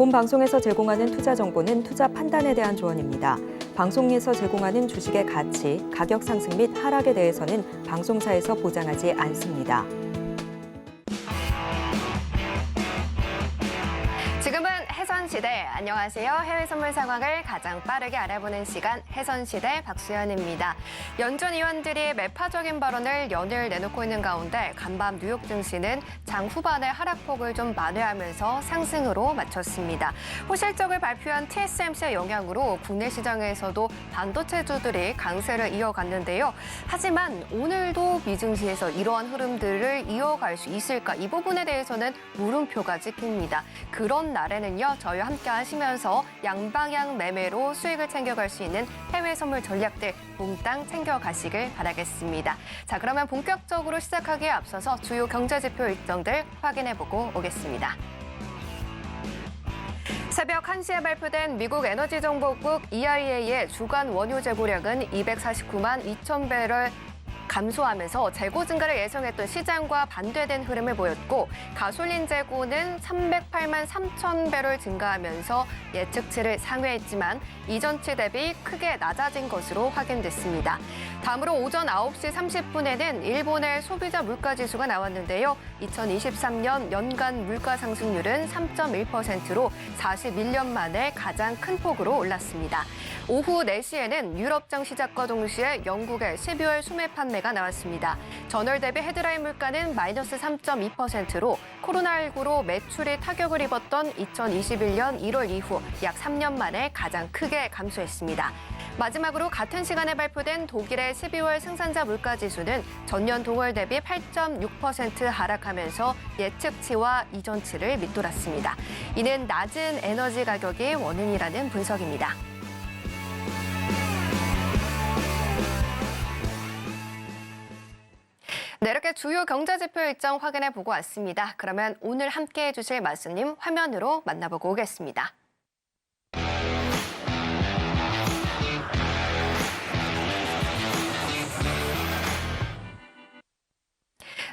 본 방송에서 제공하는 투자 정보는 투자 판단에 대한 조언입니다. 방송에서 제공하는 주식의 가치, 가격 상승 및 하락에 대해서는 방송사에서 보장하지 않습니다. 지금은 해선시대. 안녕하세요. 해외 선물 상황을 가장 빠르게 알아보는 시간 해선시대 박수연입니다. 연준 의원들이 매파적인 발언을 연일 내놓고 있는 가운데 간밤 뉴욕 증시는 장 후반의 하락폭을 좀 만회하면서 상승으로 마쳤습니다. 호실적을 발표한 TSMC의 영향으로 국내 시장에서도 반도체주들이 강세를 이어갔는데요. 하지만 오늘도 미증시에서 이러한 흐름들을 이어갈 수 있을까? 이 부분에 대해서는 물음표가 찍힙니다. 그런 날에는요, 저희와 함께 하시면서 양방향 매매로 수익을 챙겨갈 수 있는 해외 선물 전략들 몽땅 챙겨가시길 바라겠습니다. 자, 그러면 본격적으로 시작하기에 앞서서 주요 경제지표 일정들 확인해보고 오겠습니다. 새벽 1시에 발표된 미국 에너지정보국 EIA의 주간 원유 재고량은 249만 2천 배럴 감소하면서 재고 증가를 예상했던 시장과 반대된 흐름을 보였고 가솔린 재고는 308만 3천 배럴 증가하면서 예측치를 상회했지만 이전치 대비 크게 낮아진 것으로 확인됐습니다. 다음으로 오전 9시 30분에는 일본의 소비자 물가지수가 나왔는데요. 2023년 연간 물가 상승률은 3.1%로 41년 만에 가장 큰 폭으로 올랐습니다. 오후 4시에는 유럽장 시작과 동시에 영국의 12월 소매 판매가 나왔습니다. 전월 대비 헤드라인 물가는 마이너스 3.2%로 코로나19로 매출이 타격을 입었던 2021년 1월 이후 약 3년 만에 가장 크게 감소했습니다. 마지막으로 같은 시간에 발표된 독일의 12월 생산자 물가지수는 전년 동월 대비 8.6% 하락하면서 예측치와 이전치를 밑돌았습니다. 이는 낮은 에너지 가격이 원인이라는 분석입니다. 네, 이렇게 주요 경제지표 일정 확인해 보고 왔습니다. 그러면 오늘 함께해 주실 말씀님 화면으로 만나보고 오겠습니다.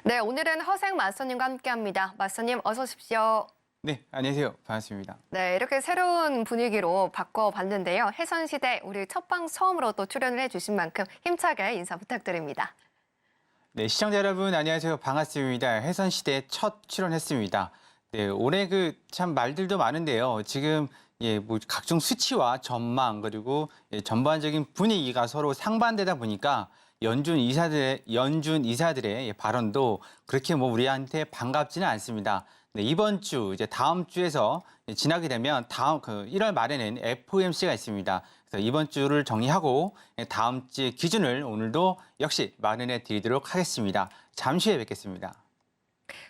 네, 오늘은 허생 마스터님과 함께합니다. 마스터님 어서 오십시오. 네, 안녕하세요. 반갑습니다. 네, 이렇게 새로운 분위기로 바꿔봤는데요. 해선시대 우리 첫방 처음으로 또 출연을 해주신 만큼 힘차게 인사 부탁드립니다. 네, 시청자 여러분 안녕하세요. 반갑습니다. 해선시대 첫 출연했습니다. 네, 올해 참 말들도 많은데요. 지금 각종 수치와 전망 그리고 전반적인 분위기가 서로 상반되다 보니까 연준 이사들의 발언도 그렇게 우리한테 반갑지는 않습니다. 네, 이번 주 다음 주에서 지나게 되면 다음 1월 말에는 FOMC가 있습니다. 그래서 이번 주를 정리하고 다음 주의 기준을 오늘도 역시 마련해 드리도록 하겠습니다. 잠시 후에 뵙겠습니다.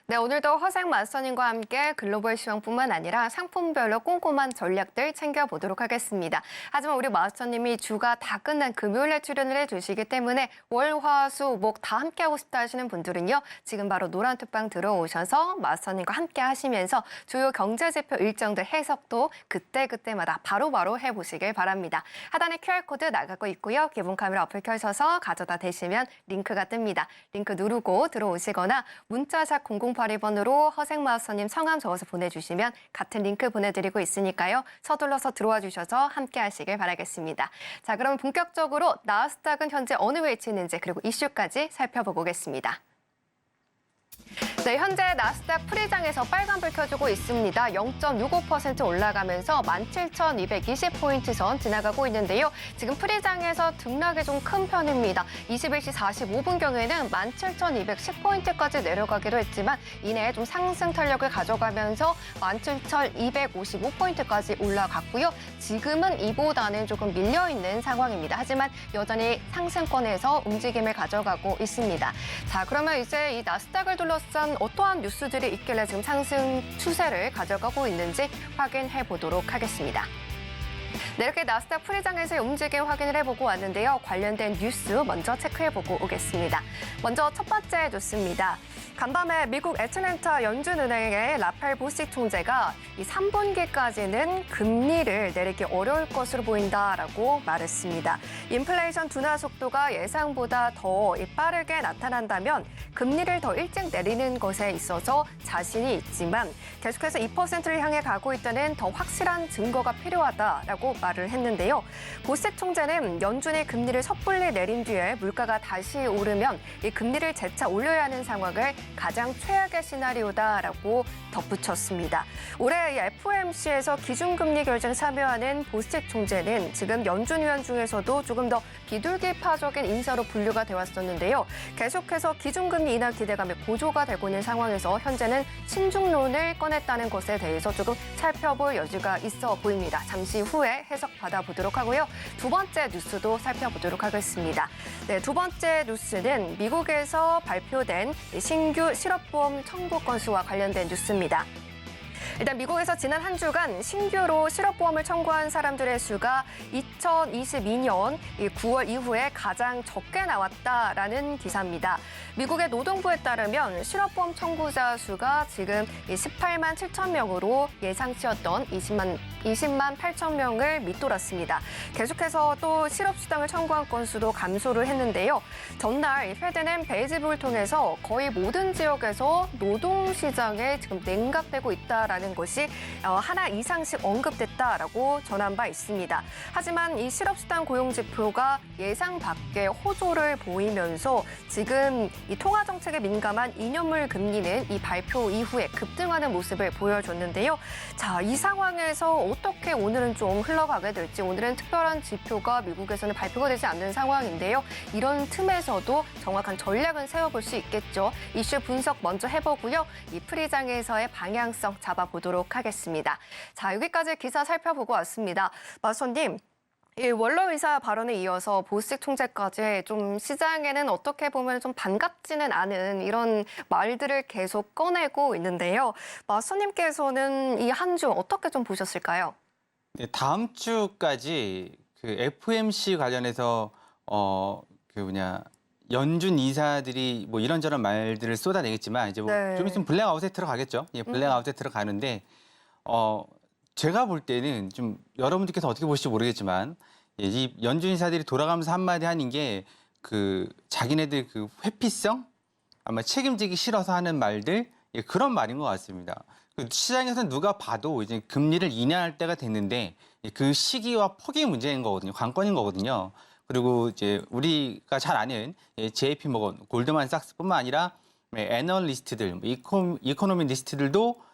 네, 오늘도 허생 마스터님과 함께 글로벌 시황뿐만 아니라 상품별로 꼼꼼한 전략들 챙겨보도록 하겠습니다. 하지만 우리 마스터님이 주가 다 끝난 금요일에 출연을 해주시기 때문에 월, 화, 수, 목 다 함께하고 싶다 하시는 분들은요. 지금 바로 노란톡방 들어오셔서 마스터님과 함께 하시면서 주요 경제지표 일정들 해석도 그때그때마다 바로바로 해보시길 바랍니다. 하단에 QR코드 나가고 있고요. 기본 카메라 어플 켜셔서 가져다 대시면 링크가 뜹니다. 링크 누르고 들어오시거나 문자샵 0082번으로 허생 마스터님 성함 적어서 보내주시면 같은 링크 보내드리고 있으니까요. 서둘러서 들어와 주셔서 함께 하시길 바라겠습니다. 자, 그럼 본격적으로 나스닥은 현재 어느 위치에 있는지 그리고 이슈까지 살펴보고 오겠습니다. 네, 현재 나스닥 프리장에서 빨간불 켜주고 있습니다. 0.65% 올라가면서 17,220포인트 선 지나가고 있는데요. 지금 프리장에서 등락이 좀 큰 편입니다. 21시 45분경에는 17,210포인트까지 내려가기도 했지만 이내에 좀 상승 탄력을 가져가면서 17,255포인트까지 올라갔고요. 지금은 이보다는 조금 밀려있는 상황입니다. 하지만 여전히 상승권에서 움직임을 가져가고 있습니다. 자, 그러면 이제 이 나스닥을 둘러싼 어떠한 뉴스들이 있길래 지금 상승 추세를 가져가고 있는지 확인해 보도록 하겠습니다. 네, 이렇게 나스닥 프리장에서의 움직임 확인을 해보고 왔는데요. 관련된 뉴스 먼저 체크해보고 오겠습니다. 먼저 첫 번째 뉴스입니다. 간밤에 미국 애틀랜타 연준은행의 라펠 보식 총재가 이 3분기까지는 금리를 내리기 어려울 것으로 보인다라고 말했습니다. 인플레이션 둔화 속도가 예상보다 더 빠르게 나타난다면 금리를 더 일찍 내리는 것에 있어서 자신이 있지만 계속해서 2%를 향해 가고 있다는 더 확실한 증거가 필요하다라고 말을 했는데요. 보식 총재는 연준이 금리를 섣불리 내린 뒤에 물가가 다시 오르면 이 금리를 재차 올려야 하는 상황을 가장 최악의 시나리오다라고 덧붙였습니다. 올해 FOMC에서 기준금리 결정 참여하는 보스틱 총재는 지금 연준 위원 중에서도 조금 더 비둘기파적인 인사로 분류가 되어 왔었는데요. 계속해서 기준금리 인하 기대감이 고조가 되고 있는 상황에서 현재는 신중론을 꺼냈다는 것에 대해서 조금 살펴볼 여지가 있어 보입니다. 잠시 후에 해석 받아보도록 하고요. 두 번째 뉴스도 살펴보도록 하겠습니다. 네, 두 번째 뉴스는 미국에서 발표된 신규 실업보험 청구 건수와 관련된 뉴스입니다. 일단 미국에서 지난 한 주간 신규로 실업보험을 청구한 사람들의 수가 2022년 9월 이후에 가장 적게 나왔다라는 기사입니다. 미국의 노동부에 따르면 실업보험 청구자 수가 지금 18만 7천 명으로 예상치였던 20만 8천 명을 밑돌았습니다. 계속해서 또 실업수당을 청구한 건수도 감소를 했는데요. 전날 페드는 베이직북을 통해서 거의 모든 지역에서 노동시장에 지금 냉각되고 있다라는 것이 하나 이상씩 언급됐다라고 전한 바 있습니다. 하지만 이 실업수당 고용지표가 예상 밖의 호조를 보이면서 지금 이 통화정책에 민감한 이념물 금리는 이 발표 이후에 급등하는 모습을 보여줬는데요. 자, 이 상황에서 어떻게 오늘은 좀 흘러가게 될지, 오늘은 특별한 지표가 미국에서는 발표가 되지 않는 상황인데요. 이런 틈에서도 정확한 전략은 세워볼 수 있겠죠. 이슈 분석 먼저 해보고요. 이 프리장에서의 방향성 잡아보도록 하겠습니다. 자, 여기까지 기사 살펴보고 왔습니다. 마선님. 이 원로 의사 발언에 이어서 보식 총재까지 좀 시장에는 어떻게 보면 좀 반갑지는 않은 이런 말들을 계속 꺼내고 있는데요. 마선님께서는 이 한 주 어떻게 좀 보셨을까요? 네, 다음 주까지 그 FOMC 관련해서 연준 이사들이 뭐 이런저런 말들을 쏟아내겠지만 이제 뭐 좀 있으면 블랙아웃에 들어가겠죠. 예, 블랙아웃에 들어가는데 제가 볼 때는 좀 여러분들께서 어떻게 보실지 모르겠지만 이 연준 인사들이 돌아가면서 한마디 하는 게 그 자기네들 그 회피성 아마 책임지기 싫어서 하는 말들 그런 말인 것 같습니다. 그 시장에서 누가 봐도 이제 금리를 인하할 때가 됐는데 그 시기와 폭이 문제인 거거든요. 관건인 거거든요. 그리고 이제 우리가 잘 아는 JP 모건, 골드만삭스뿐만 아니라 애널리스트들, 이코노미리스트들도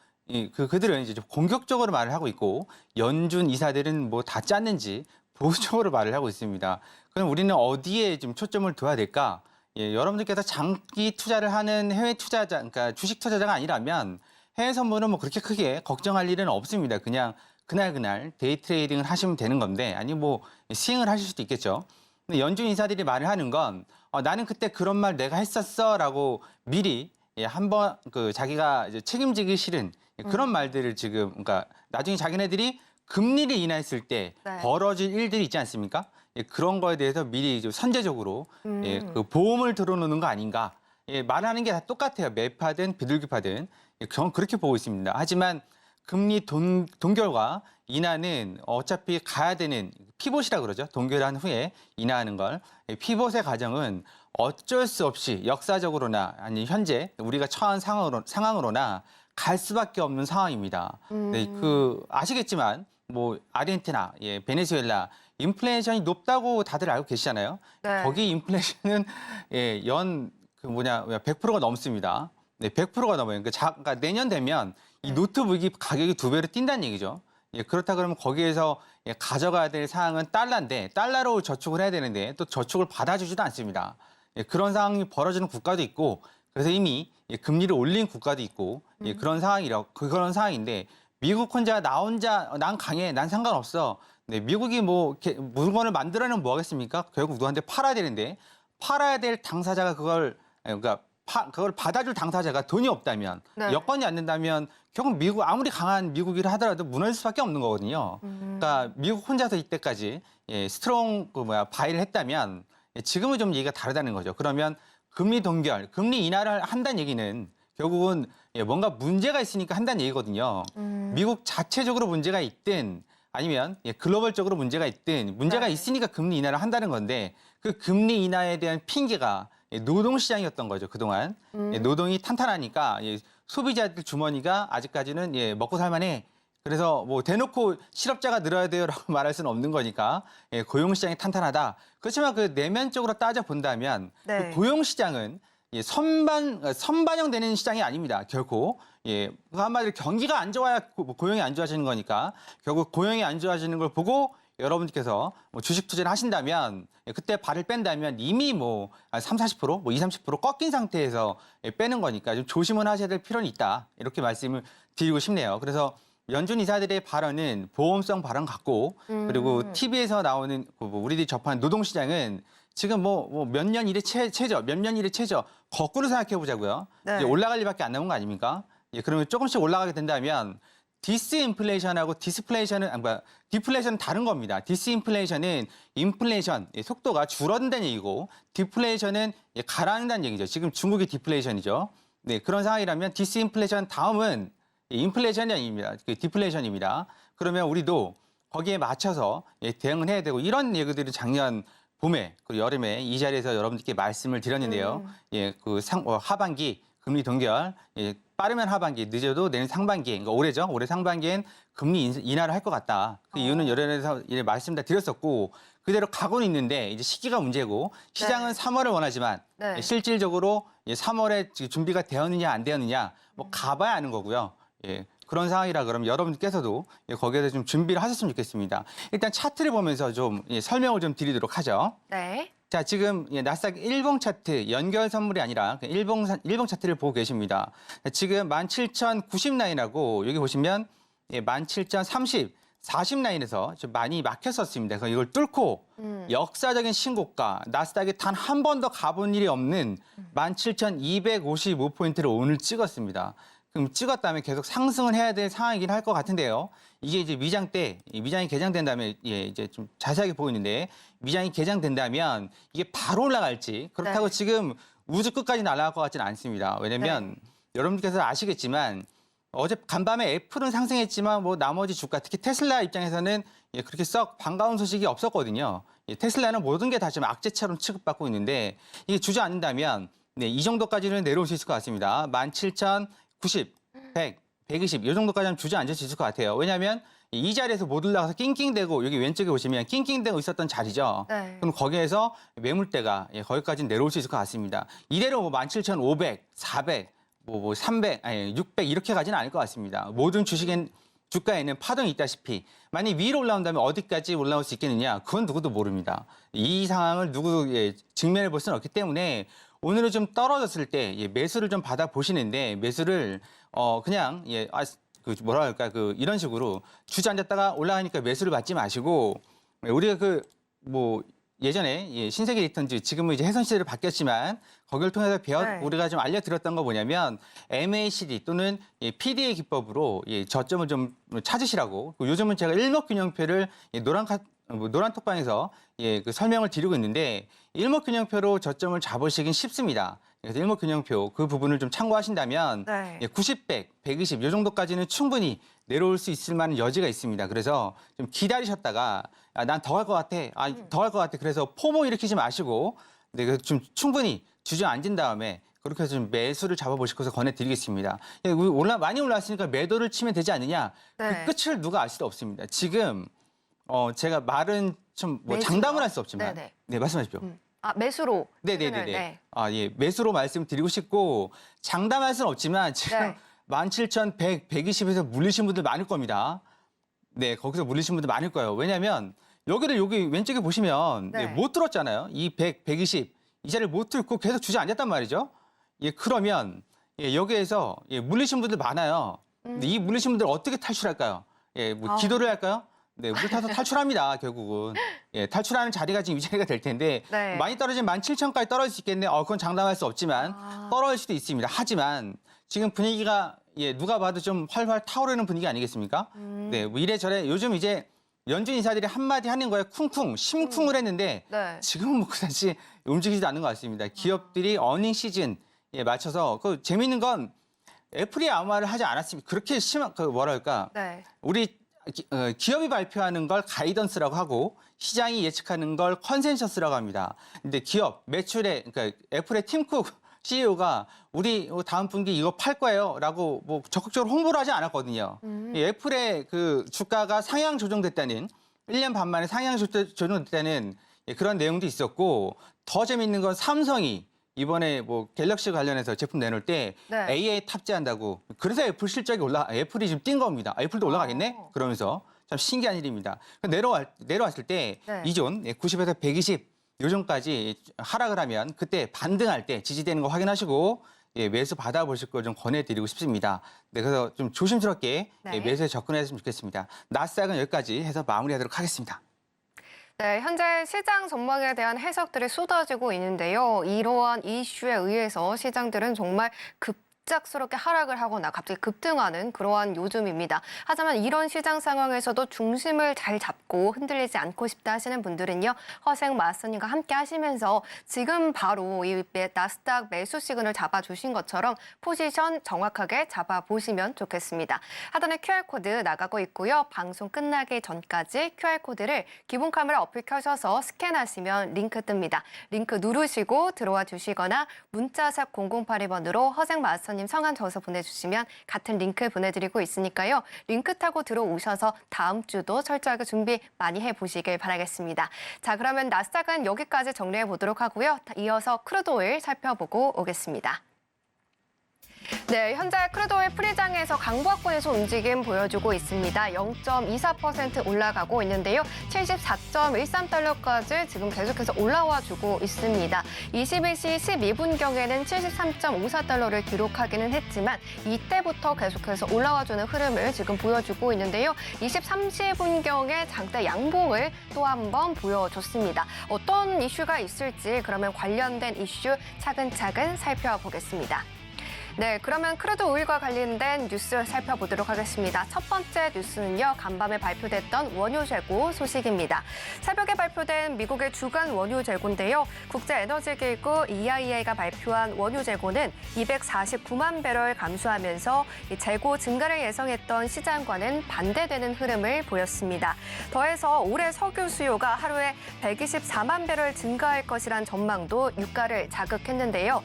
그들은 이제 좀 공격적으로 말을 하고 있고 연준 이사들은 뭐 다 짰는지 보수적으로 말을 하고 있습니다. 그럼 우리는 어디에 좀 초점을 둬야 될까? 여러분들께서 장기 투자를 하는 해외 투자자, 그러니까 주식 투자자가 아니라면 해외 선물은 뭐 그렇게 크게 걱정할 일은 없습니다. 그냥 그날 데이 트레이딩을 하시면 되는 건데 아니 뭐 스윙을 하실 수도 있겠죠. 근데 연준 인사들이 말을 하는 건 나는 그때 그런 말 내가 했었어라고 미리 한번 자기가 이제 책임지기 싫은 그런 말들을 지금 그러니까 나중에 자기네들이 금리를 인하했을 때 벌어질 일들이 있지 않습니까? 그런 거에 대해서 미리 좀 선제적으로 그 보험을 들어놓는 거 아닌가? 말하는 게 다 똑같아요. 매파든 비둘기파든 저는 그렇게 보고 있습니다. 하지만 금리 동결과 인하는 어차피 가야 되는 피봇이라 그러죠. 동결한 후에 인하하는 걸. 피봇의 과정은 어쩔 수 없이 역사적으로나 아니 현재 우리가 처한 상황으로나 갈 수밖에 없는 상황입니다. 네, 아시겠지만 뭐 아르헨티나, 베네수엘라 인플레이션이 높다고 다들 알고 계시잖아요. 거기 인플레이션은 100%가 넘습니다. 네, 100%가 넘어요. 그러니까 내년 되면 이 노트북이 가격이 2배로 뛴다는 얘기죠. 그렇다 그러면 거기에서 가져가야 될 사항은 달러인데 달러로 저축을 해야 되는데 또 저축을 받아주지도 않습니다. 그런 상황이 벌어지는 국가도 있고 그래서 이미 금리를 올린 국가도 있고 그런 상황인데 미국 혼자 난 강해 난 상관없어. 네, 미국이 뭐 물건을 만들어내면 뭐 하겠습니까? 결국 누구한테 팔아야 되는데 팔아야 될 당사자가 그걸 받아줄 당사자가 돈이 없다면 여건이 안 된다면 결국 미국 아무리 강한 미국이라 하더라도 무너질 수밖에 없는 거거든요. 그러니까 미국 혼자서 이때까지 스트롱 바이를 했다면 지금은 좀 얘기가 다르다는 거죠. 그러면 금리 동결, 금리 인하를 한다는 얘기는 결국은 뭔가 문제가 있으니까 한다는 얘기거든요. 미국 자체적으로 문제가 있든 아니면 글로벌적으로 문제가 있든 문제가 네. 있으니까 금리 인하를 한다는 건데 그 금리 인하에 대한 핑계가 노동시장이었던 거죠, 그동안. 노동이 탄탄하니까 소비자들 주머니가 아직까지는 먹고 살만해. 그래서 뭐 대놓고 실업자가 늘어야 돼요라고 말할 수는 없는 거니까 고용시장이 탄탄하다. 그렇지만 그 내면적으로 따져본다면 네. 그 고용시장은 선반영되는 시장이 아닙니다. 결코. 한마디로 경기가 안 좋아야 고용이 안 좋아지는 거니까 결국 고용이 안 좋아지는 걸 보고 여러분들께서 뭐 주식 투자를 하신다면 그때 발을 뺀다면 이미 뭐 3, 40%, 뭐 20, 30% 꺾인 상태에서 빼는 거니까 좀 조심은 하셔야 될 필요는 있다. 이렇게 말씀을 드리고 싶네요. 그래서 연준 이사들의 발언은 보험성 발언 같고 그리고 TV에서 나오는 우리들이 접한 노동시장은 지금 뭐 몇 년 이래 최저, 몇 년 이래 최저 거꾸로 생각해 보자고요. 네. 이제 올라갈 일밖에 안 남은 거 아닙니까? 그러면 조금씩 올라가게 된다면 디스인플레이션하고 디플레이션은 다른 겁니다. 디스인플레이션은 인플레이션 속도가 줄어든다는 얘기고 디플레이션은 가라앉는다는 얘기죠. 지금 중국이 디플레이션이죠. 네, 그런 상황이라면 디스인플레이션 다음은 인플레이션이 아닙니다. 디플레이션입니다. 그러면 우리도 거기에 맞춰서 대응을 해야 되고 이런 얘기들을 작년 봄에 그리고 여름에 이 자리에서 여러분들께 말씀을 드렸는데요. 하반기 금리 동결, 빠르면 하반기, 늦어도 내년 상반기, 그러니까 올해죠. 올해 상반기엔 금리 인하를 할 것 같다. 그 이유는 여러 차례에서 말씀 다 드렸었고 그대로 가고는 있는데 이제 시기가 문제고 시장은 3월을 원하지만 네. 실질적으로 3월에 준비가 되었느냐 안 되었느냐 뭐 가봐야 아는 거고요. 그런 상황이라 그러면 여러분께서도 거기에 대해서 좀 준비를 하셨으면 좋겠습니다. 일단 차트를 보면서 좀 설명을 좀 드리도록 하죠. 네. 자, 지금 나스닥 일봉 차트 연결 선물이 아니라 일봉 차트를 보고 계십니다. 지금 17,090 라인하고 여기 보시면 17,030, 40 라인에서 좀 많이 막혔었습니다. 그래서 이걸 뚫고 역사적인 신고가 나스닥에 단 한 번도 가본 일이 없는 17,255포인트를 오늘 찍었습니다. 그럼 찍었다면 계속 상승을 해야 될 상황이긴 할 것 같은데요. 이게 이제 미장이 개장된다면 이제 좀 자세하게 보고 있는데 미장이 개장된다면 이게 바로 올라갈지 그렇다고 네. 지금 우주 끝까지 날아갈 것 같지는 않습니다. 왜냐면 여러분께서 아시겠지만 어제 간밤에 애플은 상승했지만 뭐 나머지 주가 특히 테슬라 입장에서는 그렇게 썩 반가운 소식이 없었거든요. 테슬라는 모든 게 다 지금 악재처럼 취급받고 있는데 이게 주저앉는다면 이 정도까지는 내려올 수 있을 것 같습니다. 17,090, 100, 120 이 정도까지는 주저앉을 수 있을 것 같아요. 왜냐하면 이 자리에서 못 올라가서 낑낑대고 여기 왼쪽에 보시면 낑낑대고 있었던 자리죠. 네. 그럼 거기에서 매물대가 거기까지 내려올 수 있을 것 같습니다. 이대로 뭐 17,500, 400, 뭐 300, 아니 600 이렇게 가지는 않을 것 같습니다. 모든 주가에는 파동이 있다시피 만약 위로 올라온다면 어디까지 올라올 수 있겠느냐? 그건 누구도 모릅니다. 이 상황을 누구도 직면해 볼 수는 없기 때문에 오늘은 좀 떨어졌을 때 매수를 좀 받아 보시는데 매수를 그냥 뭐라 할까 이런 식으로 주저앉았다가 올라가니까 매수를 받지 마시고 우리가 예전에 신세계 리턴즈 지금은 이제 해선시대로 바뀌었지만 거기를 통해서 네. 우리가 좀 알려드렸던 거 뭐냐면 MACD 또는 PD의 기법으로 저점을 좀 찾으시라고 요즘은 제가 일목균형표를 노란 톡방에서 그 설명을 드리고 있는데 일목균형표로 저점을 잡으시긴 쉽습니다. 그래서 일목균형표 그 부분을 좀 참고하신다면 네. 90, 100, 120 이 정도까지는 충분히 내려올 수 있을 만한 여지가 있습니다. 그래서 좀 기다리셨다가 난 더 갈 것 같아. 더 갈 것 같아. 그래서 포모 일으키지 마시고 좀 충분히 주저앉은 다음에 그렇게 해서 좀 매수를 잡아보실 것을 권해드리겠습니다. 많이 올랐으니까 매도를 치면 되지 않느냐. 네. 그 끝을 누가 알 수도 없습니다. 지금 제가 말은 좀 매수요? 장담을 할 수 없지만 네네. 네, 말씀하십시오. 매수로. 네네네네. 네. 매수로 말씀드리고 싶고 장담할 수는 없지만 지금 네. 17,100, 120에서 물리신 분들 많을 겁니다. 네, 거기서 물리신 분들 많을 거예요. 왜냐하면 여기 왼쪽에 보시면 네. 못 들었잖아요. 이 100, 120 이 자리를 못 들고 계속 주저앉았단 말이죠. 그러면 여기에서 물리신 분들 많아요. 근데 이 물리신 분들 어떻게 탈출할까요? 기도를 할까요? 네, 물 타서 탈출합니다, 결국은. 탈출하는 자리가 지금 이 자리가 될 텐데, 네. 많이 떨어지면 17,000까지 떨어질 수 있겠네. 그건 장담할 수 없지만, 떨어질 수도 있습니다. 하지만, 지금 분위기가, 누가 봐도 좀 활활 타오르는 분위기 아니겠습니까? 네, 뭐 이래저래, 요즘 이제 연준 인사들이 한마디 하는 거에 쿵쿵 심쿵을 했는데 네. 지금은 뭐 그다지 움직이지도 않는 것 같습니다. 기업들이 어닝 시즌에 맞춰서 재미있는 건 애플이 아무 말을 하지 않았습니다. 그렇게 심한 뭐랄까 네. 우리 기업이 발표하는 걸 가이던스라고 하고 시장이 예측하는 걸 컨센서스라고 합니다. 근데 기업 매출에 그러니까 애플의 팀 쿡 CEO가 우리 다음 분기 이거 팔 거예요라고 뭐 적극적으로 홍보를 하지 않았거든요. 이 애플의 그 주가가 상향 조정됐다는 1년 반 만에 상향 조정됐다는 그런 내용도 있었고 더 재미있는 건 삼성이 이번에 뭐 갤럭시 관련해서 제품 내놓을 때 네. AA 탑재한다고 그래서 애플 실적이 애플이 지금 뛴 겁니다. 애플도 올라가겠네? 그러면서 참 신기한 일입니다. 내려왔을 때 네. 이존 90에서 120 요정까지 하락을 하면 그때 반등할 때 지지되는 거 확인하시고 매수 받아보실 걸 좀 권해드리고 싶습니다. 네, 그래서 좀 조심스럽게 네. 매수에 접근했으면 좋겠습니다. 나스닥은 여기까지 해서 마무리하도록 하겠습니다. 네, 현재 시장 전망에 대한 해석들이 쏟아지고 있는데요. 이러한 이슈에 의해서 시장들은 정말 급작스럽게 하락을 하거나 갑자기 급등하는 그러한 요즘입니다. 하지만 이런 시장 상황에서도 중심을 잘 잡고 흔들리지 않고 싶다 하시는 분들은요. 허생 마스터님과 함께 하시면서 지금 바로 이 나스닥 매수 시그널 잡아주신 것처럼 포지션 정확하게 잡아보시면 좋겠습니다. 하단에 QR코드 나가고 있고요. 방송 끝나기 전까지 QR코드를 기본 카메라 어플 켜셔서 스캔하시면 링크 뜹니다. 링크 누르시고 들어와 주시거나 문자샵 0082번으로 허생 마스터 님 성함 적어서 보내주시면 같은 링크 보내드리고 있으니까요. 링크 타고 들어오셔서 다음 주도 철저하게 준비 많이 해보시길 바라겠습니다. 자, 그러면 나스닥은 여기까지 정리해 보도록 하고요. 이어서 크루드 오일 살펴보고 오겠습니다. 네, 현재 크루드 오일 프리장에서 강보합권에서 움직임 보여주고 있습니다. 0.24% 올라가고 있는데요. 74.13달러까지 지금 계속해서 올라와 주고 있습니다. 21시 12분경에는 73.54달러를 기록하기는 했지만 이때부터 계속해서 올라와 주는 흐름을 지금 보여주고 있는데요. 23시분경에 장대 양봉을 또 한 번 보여줬습니다. 어떤 이슈가 있을지 그러면 관련된 이슈 차근차근 살펴보겠습니다. 네, 그러면 크루드 오일과 관련된 뉴스 살펴보도록 하겠습니다. 첫 번째 뉴스는요, 간밤에 발표됐던 원유 재고 소식입니다. 새벽에 발표된 미국의 주간 원유 재고인데요. 국제에너지기구 EIA가 발표한 원유 재고는 249만 배럴 감소하면서 이 재고 증가를 예상했던 시장과는 반대되는 흐름을 보였습니다. 더해서 올해 석유 수요가 하루에 124만 배럴 증가할 것이란 전망도 유가를 자극했는데요.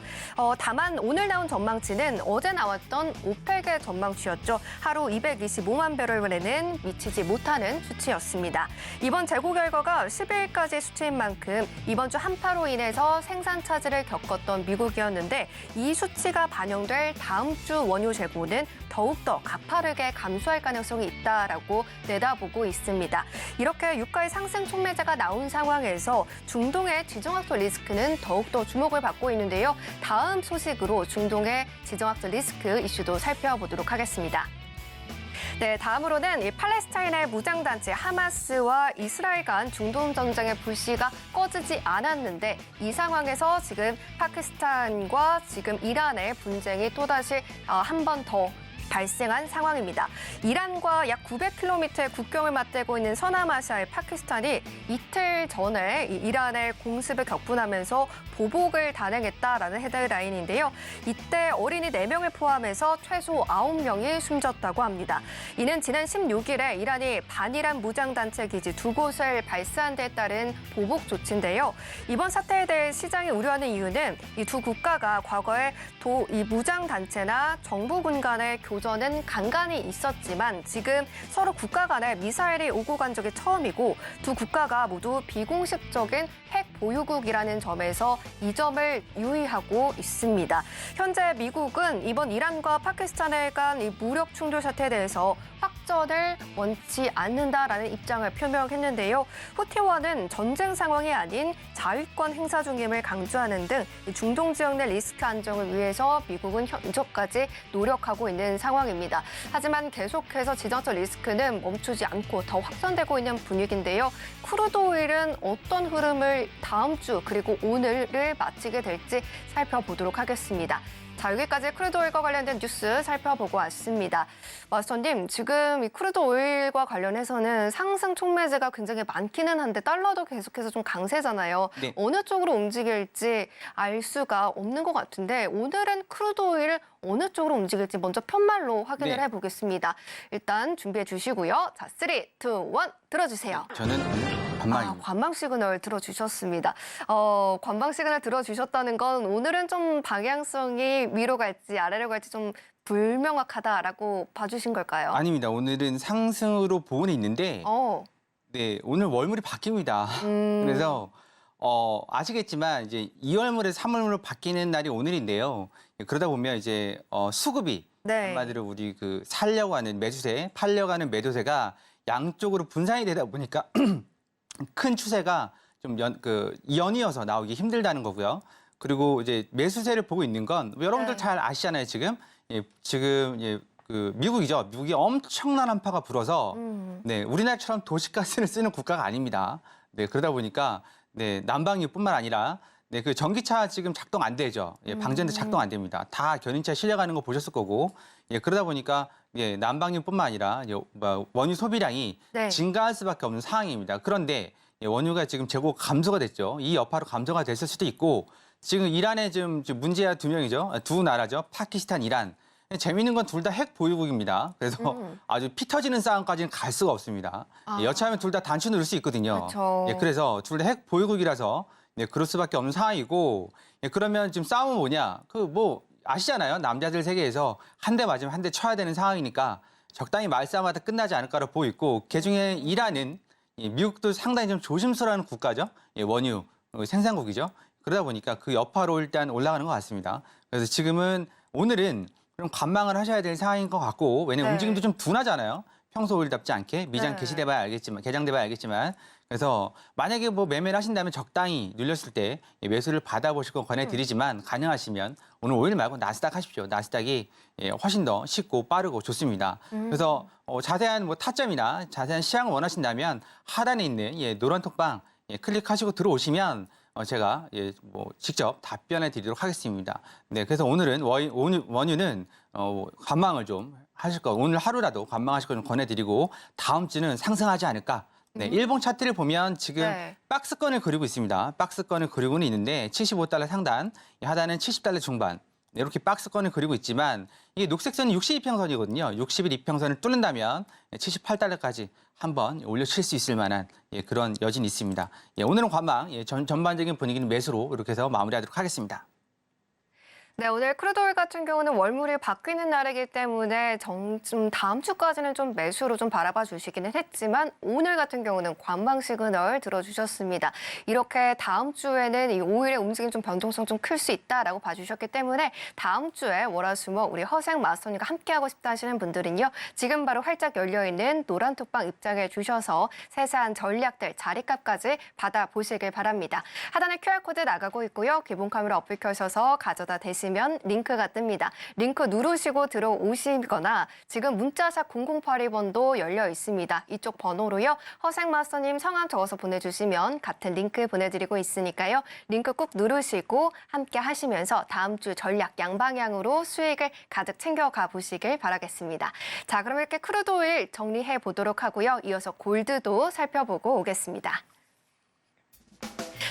다만 오늘 나온 전망치는 어제 나왔던 오펙의 전망치였죠. 하루 225만 배럴에는 미치지 못하는 수치였습니다. 이번 재고 결과가 10일까지 수치인 만큼 이번 주 한파로 인해서 생산 차질을 겪었던 미국이었는데 이 수치가 반영될 다음 주 원유 재고는 더욱더 가파르게 감소할 가능성이 있다라고 내다보고 있습니다. 이렇게 유가의 상승 촉매제가 나온 상황에서 중동의 지정학적 리스크는 더욱더 주목을 받고 있는데요. 다음 소식으로 중동의 지정학적 리스크 이슈도 살펴보도록 하겠습니다. 네, 다음으로는 이 팔레스타인의 무장단체 하마스와 이스라엘 간 중동 전쟁의 불씨가 꺼지지 않았는데 이 상황에서 지금 파키스탄과 지금 이란의 분쟁이 또다시 한 번 더 발생한 상황입니다. 이란과 약 900km의 국경을 맞대고 있는 서남아시아의 파키스탄이 이틀 전에 이란의 공습을 격분하면서 보복을 단행했다라는 헤드라인인데요. 이때 어린이 4명을 포함해서 최소 9명이 숨졌다고 합니다. 이는 지난 16일에 이란이 반이란 무장단체 기지 2곳을 발사한 데에 따른 보복 조치인데요. 이번 사태에 대해 시장이 우려하는 이유는 이 두 국가가 과거에 이 무장단체나 정부군 간의 교전은 간간히 있었지만 지금 서로 국가 간에 미사일이 오고 간 적이 처음이고 두 국가가 모두 비공식적인 핵 보유국이라는 점에서 이 점을 유의하고 있습니다. 현재 미국은 이번 이란과 파키스탄에 간 이 무력 충돌 사태에 대해서 확전을 원치 않는다라는 입장을 표명했는데요. 후티와는 전쟁 상황이 아닌 자위권 행사 중임을 강조하는 등 중동 지역 내 리스크 안정을 위해서 미국은 현재까지 노력하고 있는 상황입니다. 하지만 계속해서 지정적 리스크는 멈추지 않고 더 확산되고 있는 분위기인데요. 크루드 오일은 어떤 흐름을 다음 주 그리고 오늘을 마치게 될지 살펴보도록 하겠습니다. 자, 여기까지 크루드 오일과 관련된 뉴스 살펴보고 왔습니다. 마스터님, 지금 이 크루드 오일과 관련해서는 상승 촉매제가 굉장히 많기는 한데 달러도 계속해서 좀 강세잖아요. 네. 어느 쪽으로 움직일지 알 수가 없는 것 같은데 오늘은 크루드 오일 어느 쪽으로 움직일지 먼저 편말로 확인을 네. 해보겠습니다. 일단 준비해 주시고요. 자, 3, 2, 1 들어주세요. 저는 반망입니다. 관망 시그널 들어주셨습니다. 관망 시그널 들어주셨다는 건 오늘은 좀 방향성이 위로 갈지 아래로 갈지 좀 불명확하다라고 봐주신 걸까요? 아닙니다. 오늘은 상승으로 보고는 있는데 네, 오늘 월물이 바뀝니다. 그래서 아시겠지만 이제 2월물에서 3월물로 바뀌는 날이 오늘인데요. 그러다 보면 이제 수급이 네. 한마디로 우리 그 살려고 하는 매수세, 팔려고 하는 매도세가 양쪽으로 분산이 되다 보니까 큰 추세가 좀 연이어서 나오기 힘들다는 거고요. 그리고 이제 매수세를 보고 있는 건 여러분들 네. 잘 아시잖아요. 지금 그 미국이죠. 미국이 엄청난 한파가 불어서 네, 우리나라처럼 도시가스를 쓰는 국가가 아닙니다. 네, 그러다 보니까 네, 난방유뿐만 아니라 네, 그 전기차 지금 작동 안 되죠. 예, 방전도 작동 안 됩니다. 다 견인차 실려가는 거 보셨을 거고. 예, 그러다 보니까 예, 난방유뿐만 아니라 원유 소비량이 네. 증가할 수밖에 없는 상황입니다. 그런데 예, 원유가 지금 재고 감소가 됐죠. 이 여파로 감소가 됐을 수도 있고 지금 이란에 지금 문제가 두 명이죠. 두 나라죠. 파키스탄, 이란. 재미있는 건 둘 다 핵 보유국입니다. 그래서 아주 피 터지는 싸움까지는 갈 수가 없습니다. 예, 여차하면 둘 다 단추 누를 수 있거든요. 그렇죠. 예, 그래서 둘 다 핵 보유국이라서 네, 그럴 수밖에 없는 상황이고 예, 그러면 지금 싸움은 뭐냐? 아시잖아요. 남자들 세계에서 한 대 맞으면 한 대 쳐야 되는 상황이니까 적당히 말싸움하다 끝나지 않을까로 보고 있고 그중에 이란은 미국도 상당히 좀 조심스러운 국가죠. 예, 원유 생산국이죠. 그러다 보니까 그 여파로 일단 올라가는 것 같습니다. 그래서 지금은 오늘은 그럼 관망을 하셔야 될 상황인 것 같고 왜냐면 네. 움직임도 좀 둔하잖아요. 평소 오일답지 않게 미장 네. 개시돼봐야 알겠지만 개장돼봐야 알겠지만 그래서 만약에 매매를 하신다면 적당히 눌렸을 때 매수를 받아보실 거 권해드리지만 가능하시면 오늘 오일 말고 나스닥 하십시오. 나스닥이 훨씬 더 쉽고 빠르고 좋습니다. 그래서 자세한 타점이나 자세한 시향을 원하신다면 하단에 있는 노란 톡방 클릭하시고 들어오시면 제가 직접 답변해 드리도록 하겠습니다. 네, 그래서 오늘은 원유는 관망을 좀 하실 거 오늘 하루라도 관망하실 거 좀 권해드리고 다음 주는 상승하지 않을까. 네, 일봉 차트를 보면 지금 네. 박스권을 그리고 있습니다. 박스권을 그리고는 있는데 75달러 상단, 하단은 70달러 중반. 네, 이렇게 박스권을 그리고 있지만 이게 녹색선이 62평선이거든요. 62평선을 뚫는다면 78달러까지 한번 올려칠 수 있을 만한 그런 여진이 있습니다. 오늘은 관망, 전반적인 분위기는 매수로 이렇게 해서 마무리하도록 하겠습니다. 네, 오늘 크루드 오일 같은 경우는 월물이 바뀌는 날이기 때문에 좀 다음 주까지는 좀 매수로 좀 바라봐 주시기는 했지만 오늘 같은 경우는 관망 시그널 들어주셨습니다. 이렇게 다음 주에는 이 오일의 움직임 좀 변동성 좀 클 수 있다라고 봐주셨기 때문에 다음 주에 월화수목 우리 허생 마스터님과 함께하고 싶다 하시는 분들은요. 지금 바로 활짝 열려있는 노란 톡방 입장해 주셔서 세세한 전략들, 자리값까지 받아보시길 바랍니다. 하단에 QR코드 나가고 있고요. 기본 카메라 어플 켜셔서 가져다 대시면 링크가 뜹니다. 링크 누르시고 들어오시거나 지금 문자샵 0082번도 열려 있습니다. 이쪽 번호로요. 허생 마스터님 성함 적어서 보내주시면 같은 링크 보내드리고 있으니까요. 링크 꾹 누르시고 함께 하시면서 다음 주 전략 양방향으로 수익을 가득 챙겨가 보시길 바라겠습니다. 자, 그럼 이렇게 크루드 오일 정리해 보도록 하고요. 이어서 골드도 살펴보고 오겠습니다.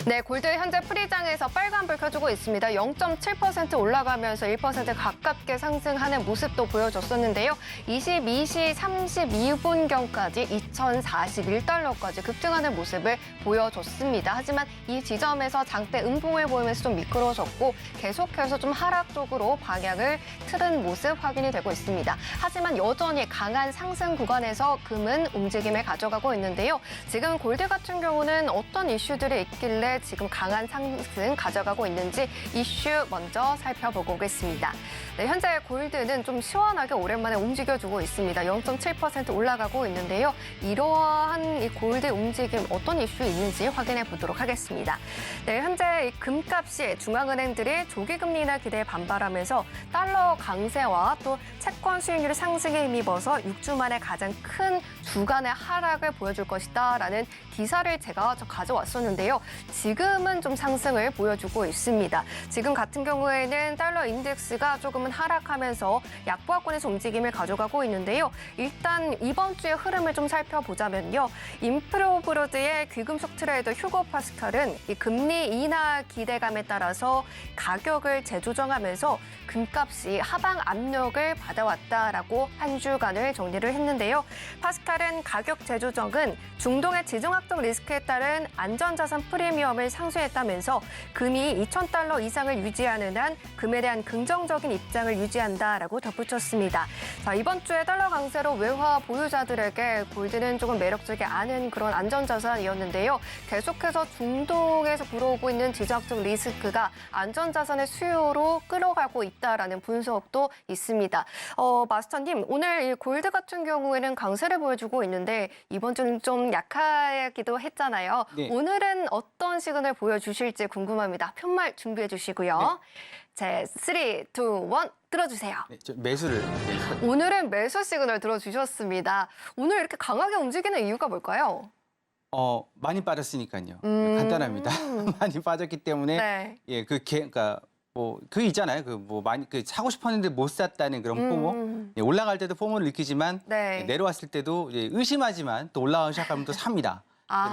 네, 골드 현재 프리장에서 빨간불 켜주고 있습니다. 0.7% 올라가면서 1% 가깝게 상승하는 모습도 보여줬었는데요. 22시 32분경까지 2,041달러까지 급등하는 모습을 보여줬습니다. 하지만 이 지점에서 장대 음봉을 보이면서 좀 미끄러졌고 계속해서 좀 하락 쪽으로 방향을 틀은 모습 확인이 되고 있습니다. 하지만 여전히 강한 상승 구간에서 금은 움직임을 가져가고 있는데요. 지금 골드 같은 경우는 어떤 이슈들이 있길래 지금 강한 상승 가져가고 있는지 이슈 먼저 살펴보고 오겠습니다. 네, 현재 골드는 좀 시원하게 오랜만에 움직여주고 있습니다. 0.7% 올라가고 있는데요. 이러한 이 골드 움직임 어떤 이슈 있는지 확인해 보도록 하겠습니다. 네, 현재 이 금값이 중앙은행들이 조기금리 인하 기대에 반발하면서 달러 강세와 또 채권 수익률 상승에 힘입어서 6주 만에 가장 큰 주간의 하락을 보여줄 것이다라는 기사를 제가 가져왔었는데요. 지금은 좀 상승을 보여주고 있습니다. 지금 같은 경우에는 달러 인덱스가 조금은 하락하면서 약보합권에서 움직임을 가져가고 있는데요. 일단 이번 주의 흐름을 좀 살펴보자면요. 인프로브로드의 귀금속 트레이더 휴고 파스칼은 이 금리 인하 기대감에 따라서 가격을 재조정하면서 금값이 하방 압력을 받아왔다라고 한 주간을 정리를 했는데요. 파스칼은 가격 재조정은 중동의 지정학적 리스크에 따른 안전자산 프리미엄을 상쇄했다면서 금이 2,000달러 이상을 유지하는 한 금에 대한 긍정적인 입장을 유지한다라고 덧붙였습니다. 자, 이번 주에 달러 강세로 외화 보유자들에게 골드는 조금 매력적이 않은 그런 안전자산이었는데요. 계속해서 중동에서 불어오고 있는 지정학적 리스크가 안전자산의 수요로 끌어가고 있다라는 분석도 있습니다. 마스터님, 오늘 이 골드 같은 경우에는 강세를 보여주고 있는데 이번 주는 좀 약하기도 했잖아요. 네. 오늘은 어떤 시그널 보여주실지 궁금합니다. 편말 준비해 주시고요. 자, 3, 2, 1 들어주세요. 네, 저 매수를 오늘은 매수 시그널 들어주셨습니다. 오늘 이렇게 강하게 움직이는 이유가 뭘까요? 많이 빠졌으니까요. 간단합니다. 많이 빠졌기 때문에 네. 그러니까 뭐 그 있잖아요. 많이 사고 싶었는데 못 샀다는 그런 포모. 올라갈 때도 포모를 느끼지만 네. 내려왔을 때도 의심하지만 또 올라가기 시작하면 또 삽니다. 아.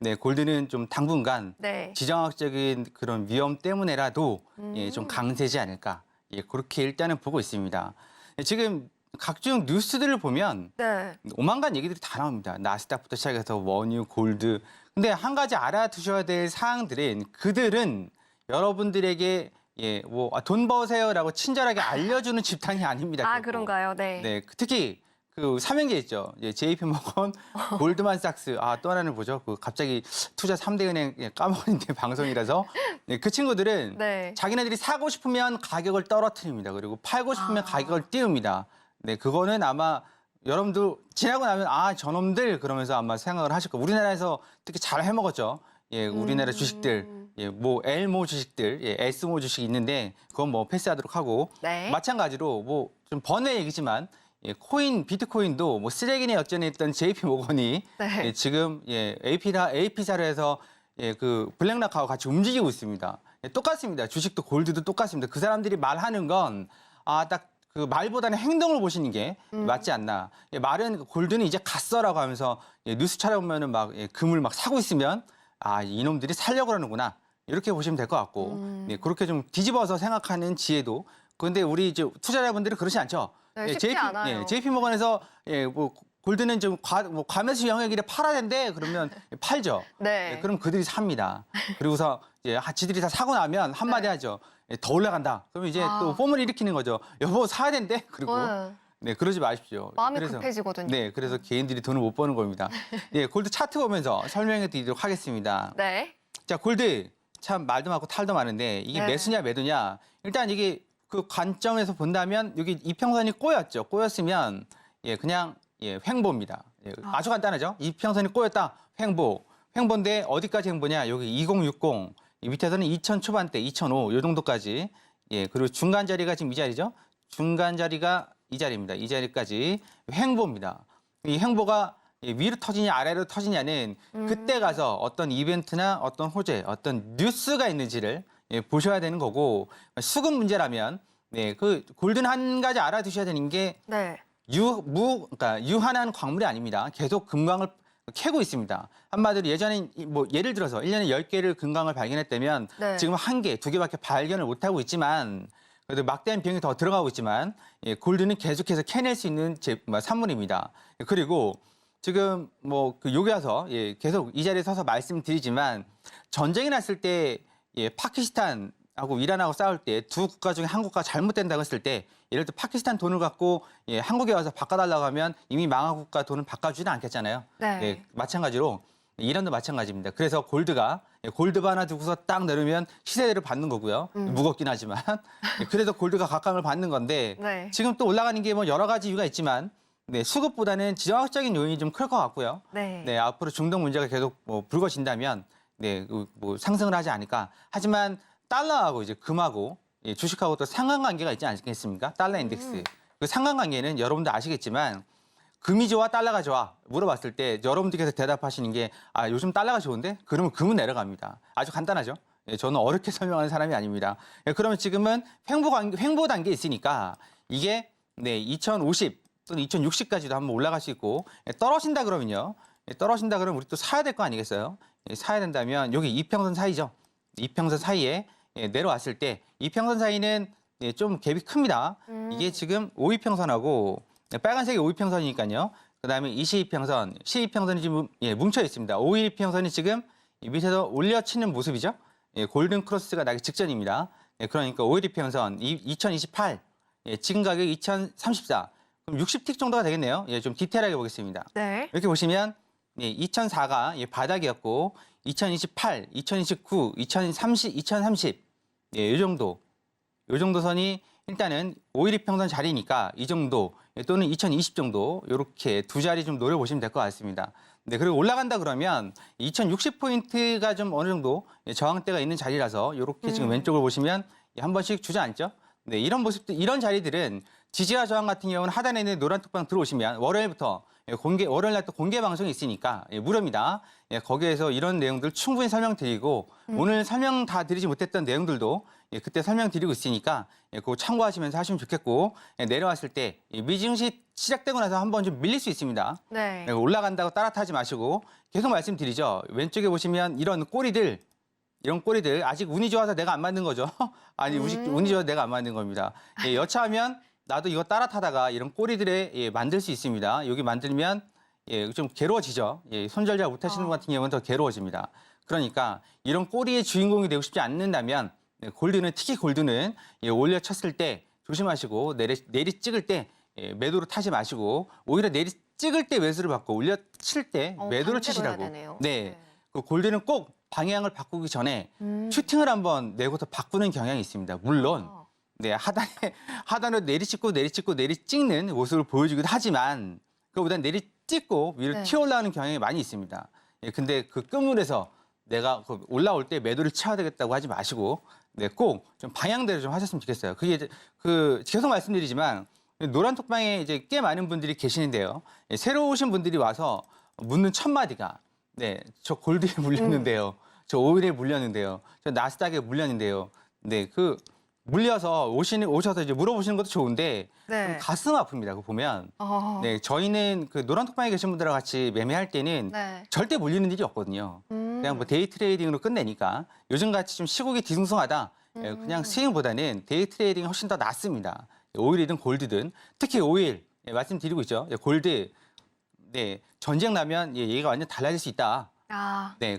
그래서 골드는 좀 당분간 네. 지정학적인 그런 위험 때문에라도 좀 강세지 않을까. 그렇게 일단은 보고 있습니다. 지금 각종 뉴스들을 보면 네. 오만간 얘기들이 다 나옵니다. 나스닥부터 시작해서 원유, 골드. 근데 한 가지 알아두셔야 될 사항들은 그들은 여러분들에게 돈 버세요라고 친절하게 알려주는 집단이 아닙니다. 아, 결국. 그런가요? 네. 네, 특히 그 삼형제 있죠. JP모건, 골드만삭스. 또 하나는 뭐죠? 갑자기 투자 3대 은행 까먹었는데 방송이라서 그 친구들은 네. 자기네들이 사고 싶으면 가격을 떨어뜨립니다. 그리고 팔고 싶으면 가격을 띄웁니다. 네, 그거는 아마 여러분들 지나고 나면 저놈들 그러면서 아마 생각을 하실 거예요. 우리나라에서 특히 잘 해먹었죠. 우리나라 주식들, L모 주식들, S모 주식이 있는데 그건 뭐 패스하도록 하고 네. 마찬가지로 좀 번외 얘기지만 비트코인도 뭐 쓰레기네 어쩌네 했던 JP모건이 네. 지금 AP사로 해서 그 블랙락하고 같이 움직이고 있습니다. 똑같습니다. 주식도 골드도 똑같습니다. 그 사람들이 말하는 건 딱 그 말보다는 행동을 보시는 게 맞지 않나. 말은 골드는 이제 갔어라고 하면서 뉴스 찾아보면은 막 금을 막 사고 있으면 이놈들이 살려고 그러는구나. 이렇게 보시면 될 것 같고 그렇게 좀 뒤집어서 생각하는 지혜도. 그런데 우리 이제 투자자분들은 그렇지 않죠. 네, 쉽지 않아요. JP모건에서 뭐 골드는 좀 과매수 영역이래 팔아야 된대. 그러면 팔죠. 네. 그럼 그들이 삽니다. 그리고서 지들이 다 사고 나면 한마디 하죠. 더 올라간다. 그러면 이제 또 폼을 일으키는 거죠. 여보 사야 된대. 그리고 그러지 마십시오. 마음이 급해지거든요. 네, 그래서 개인들이 돈을 못 버는 겁니다. 골드 차트 보면서 설명해 드리도록 하겠습니다. 네. 자, 골드 참 말도 많고 탈도 많은데 이게 네. 매수냐 매도냐. 일단 이게 그 관점에서 본다면 여기 이평선이 꼬였죠. 꼬였으면 그냥 횡보입니다. 아주 간단하죠. 이평선이 꼬였다. 횡보. 횡보인데 어디까지 횡보냐? 여기 2060. 이 밑에서는 2000 초반대, 2005 요 정도까지. 그리고 중간 자리가 지금 이 자리죠. 중간 자리가 이 자리입니다. 이 자리까지 횡보입니다. 이 횡보가 위로 터지냐 아래로 터지냐는 그때 가서 어떤 이벤트나 어떤 호재, 어떤 뉴스가 있는지를 보셔야 되는 거고 수급 문제라면 그 골드는 한 가지 알아두셔야 되는 게 네. 그러니까 유한한 광물이 아닙니다. 계속 금광을 캐고 있습니다. 한마디로 예전에 뭐 예를 들어서 1년에 10개를 금광을 발견했다면 네. 지금 1개, 2개밖에 발견을 못하고 있지만 그래도 막대한 비용이 더 들어가고 있지만 골드는 계속해서 캐낼 수 있는 산물입니다. 그리고 지금 뭐 여기 와서 계속 이 자리에 서서 말씀드리지만 전쟁이 났을 때 파키스탄하고 이란하고 싸울 때 두 국가 중에 한 국가가 잘못된다고 했을 때 예를 들어 파키스탄 돈을 갖고 한국에 와서 바꿔달라고 하면 이미 망한 국가 돈은 바꿔주지는 않겠잖아요. 네. 마찬가지로 이란도 마찬가지입니다. 그래서 골드가 골드바 하나 두고서 딱 내리면 시세를 받는 거고요. 무겁긴 하지만 그래서 골드가 각광을 받는 건데 네. 지금 또 올라가는 게 뭐 여러 가지 이유가 있지만 수급보다는 지정학적인 요인이 좀 클 것 같고요. 네. 앞으로 중동 문제가 계속 불거진다면 뭐 상승을 하지 않을까. 하지만 달러하고 이제 금하고 주식하고 또 상관관계가 있지 않겠습니까? 달러 인덱스. 그 상관관계는 여러분도 아시겠지만 금이 좋아, 달러가 좋아? 물어봤을 때 여러분들께서 대답하시는 게 요즘 달러가 좋은데? 그러면 금은 내려갑니다. 아주 간단하죠. 예, 저는 어렵게 설명하는 사람이 아닙니다. 예, 그러면 지금은 횡보 단계에 있으니까 이게 2050 또는 2060까지도 한번 올라갈 수 있고 떨어진다 그러면요. 떨어진다 그러면 우리 또 사야 될 거 아니겠어요? 사야 된다면 여기 이평선 사이죠. 이평선 사이에 내려왔을 때 이평선 사이는 좀 갭이 큽니다. 이게 지금 5이평선하고 빨간색이 5이평선이니까요. 그다음에 22평선, 12평선이 지금 뭉쳐 있습니다. 5이평선이 지금 밑에서 올려치는 모습이죠. 골든 크로스가 나기 직전입니다. 그러니까 5이평선 2028, 지금 가격이 2034. 그럼 60틱 정도가 되겠네요. 좀 디테일하게 보겠습니다. 네. 이렇게 보시면 2004가 바닥이었고 2028, 2029, 2030, 이 정도. 이 정도 선이 일단은 5일이평선 자리니까 이 정도 또는 2020 정도 이렇게 두 자리 좀 노려보시면 될 것 같습니다. 네, 그리고 올라간다 그러면 2060포인트가 좀 어느 정도 저항대가 있는 자리라서 이렇게 지금 왼쪽을 보시면 한 번씩 주저앉죠. 네, 이런 모습들, 이런 자리들은 지지와 저항 같은 경우는 하단에 있는 노란 톡방 들어오시면 월요일부터 월요일날 또 공개 방송이 있으니까 무료입니다. 거기에서 이런 내용들 충분히 설명드리고 오늘 설명 다 드리지 못했던 내용들도 그때 설명드리고 있으니까 그거 참고하시면서 하시면 좋겠고 내려왔을 때 미증시 시작되고 나서 한번 좀 밀릴 수 있습니다. 네. 올라간다고 따라타지 마시고 계속 말씀드리죠. 왼쪽에 보시면 이런 꼬리들 아직 운이 좋아서 내가 안 만든 거죠. 아니 운이 좋아서 내가 안 만든 겁니다. 여차하면 나도 이거 따라타다가 이런 꼬리들에 만들 수 있습니다. 여기 만들면 좀 괴로워지죠. 손절자 못하시는 분 같은 경우는 더 괴로워집니다. 그러니까 이런 꼬리의 주인공이 되고 싶지 않는다면 골드는 특히 골드는 올려쳤을 때 조심하시고 내리 찍을 때 매도로 타지 마시고 오히려 내리 찍을 때 매수를 받고 올려칠 때 매도를 치시라고. 네. 그 골드는 꼭 방향을 바꾸기 전에 슈팅을 한번 내고서 바꾸는 경향이 있습니다. 물론 하단으로 내리찍는 모습을 보여주기도 하지만 그거보다는 내리찍고 위로 튀어올라오는 경향이 많이 있습니다. 근데 그 끝물에서 내가 올라올 때 매도를 쳐야 되겠다고 하지 마시고 꼭 좀 방향대로 좀 하셨으면 좋겠어요. 그게 이제 계속 말씀드리지만 노란 톡방에 이제 꽤 많은 분들이 계시는데요. 새로 오신 분들이 와서 묻는 첫 마디가 저 골드에 물렸는데요. 저 오일에 물렸는데요. 저 나스닥에 물렸는데요. 물려서 오셔서 이제 물어보시는 것도 좋은데 좀 가슴 아픕니다. 그거 보면. 저희는 그 노란 톡방에 계신 분들과 같이 매매할 때는 절대 물리는 일이 없거든요. 그냥 뭐 데이 트레이딩으로 끝내니까 요즘 같이 좀 시국이 뒤숭숭하다. 그냥 스윙보다는 데이 트레이딩이 훨씬 더 낫습니다. 오일이든 골드든 특히 오일 말씀드리고 있죠. 골드 전쟁 나면 얘가 완전 달라질 수 있다.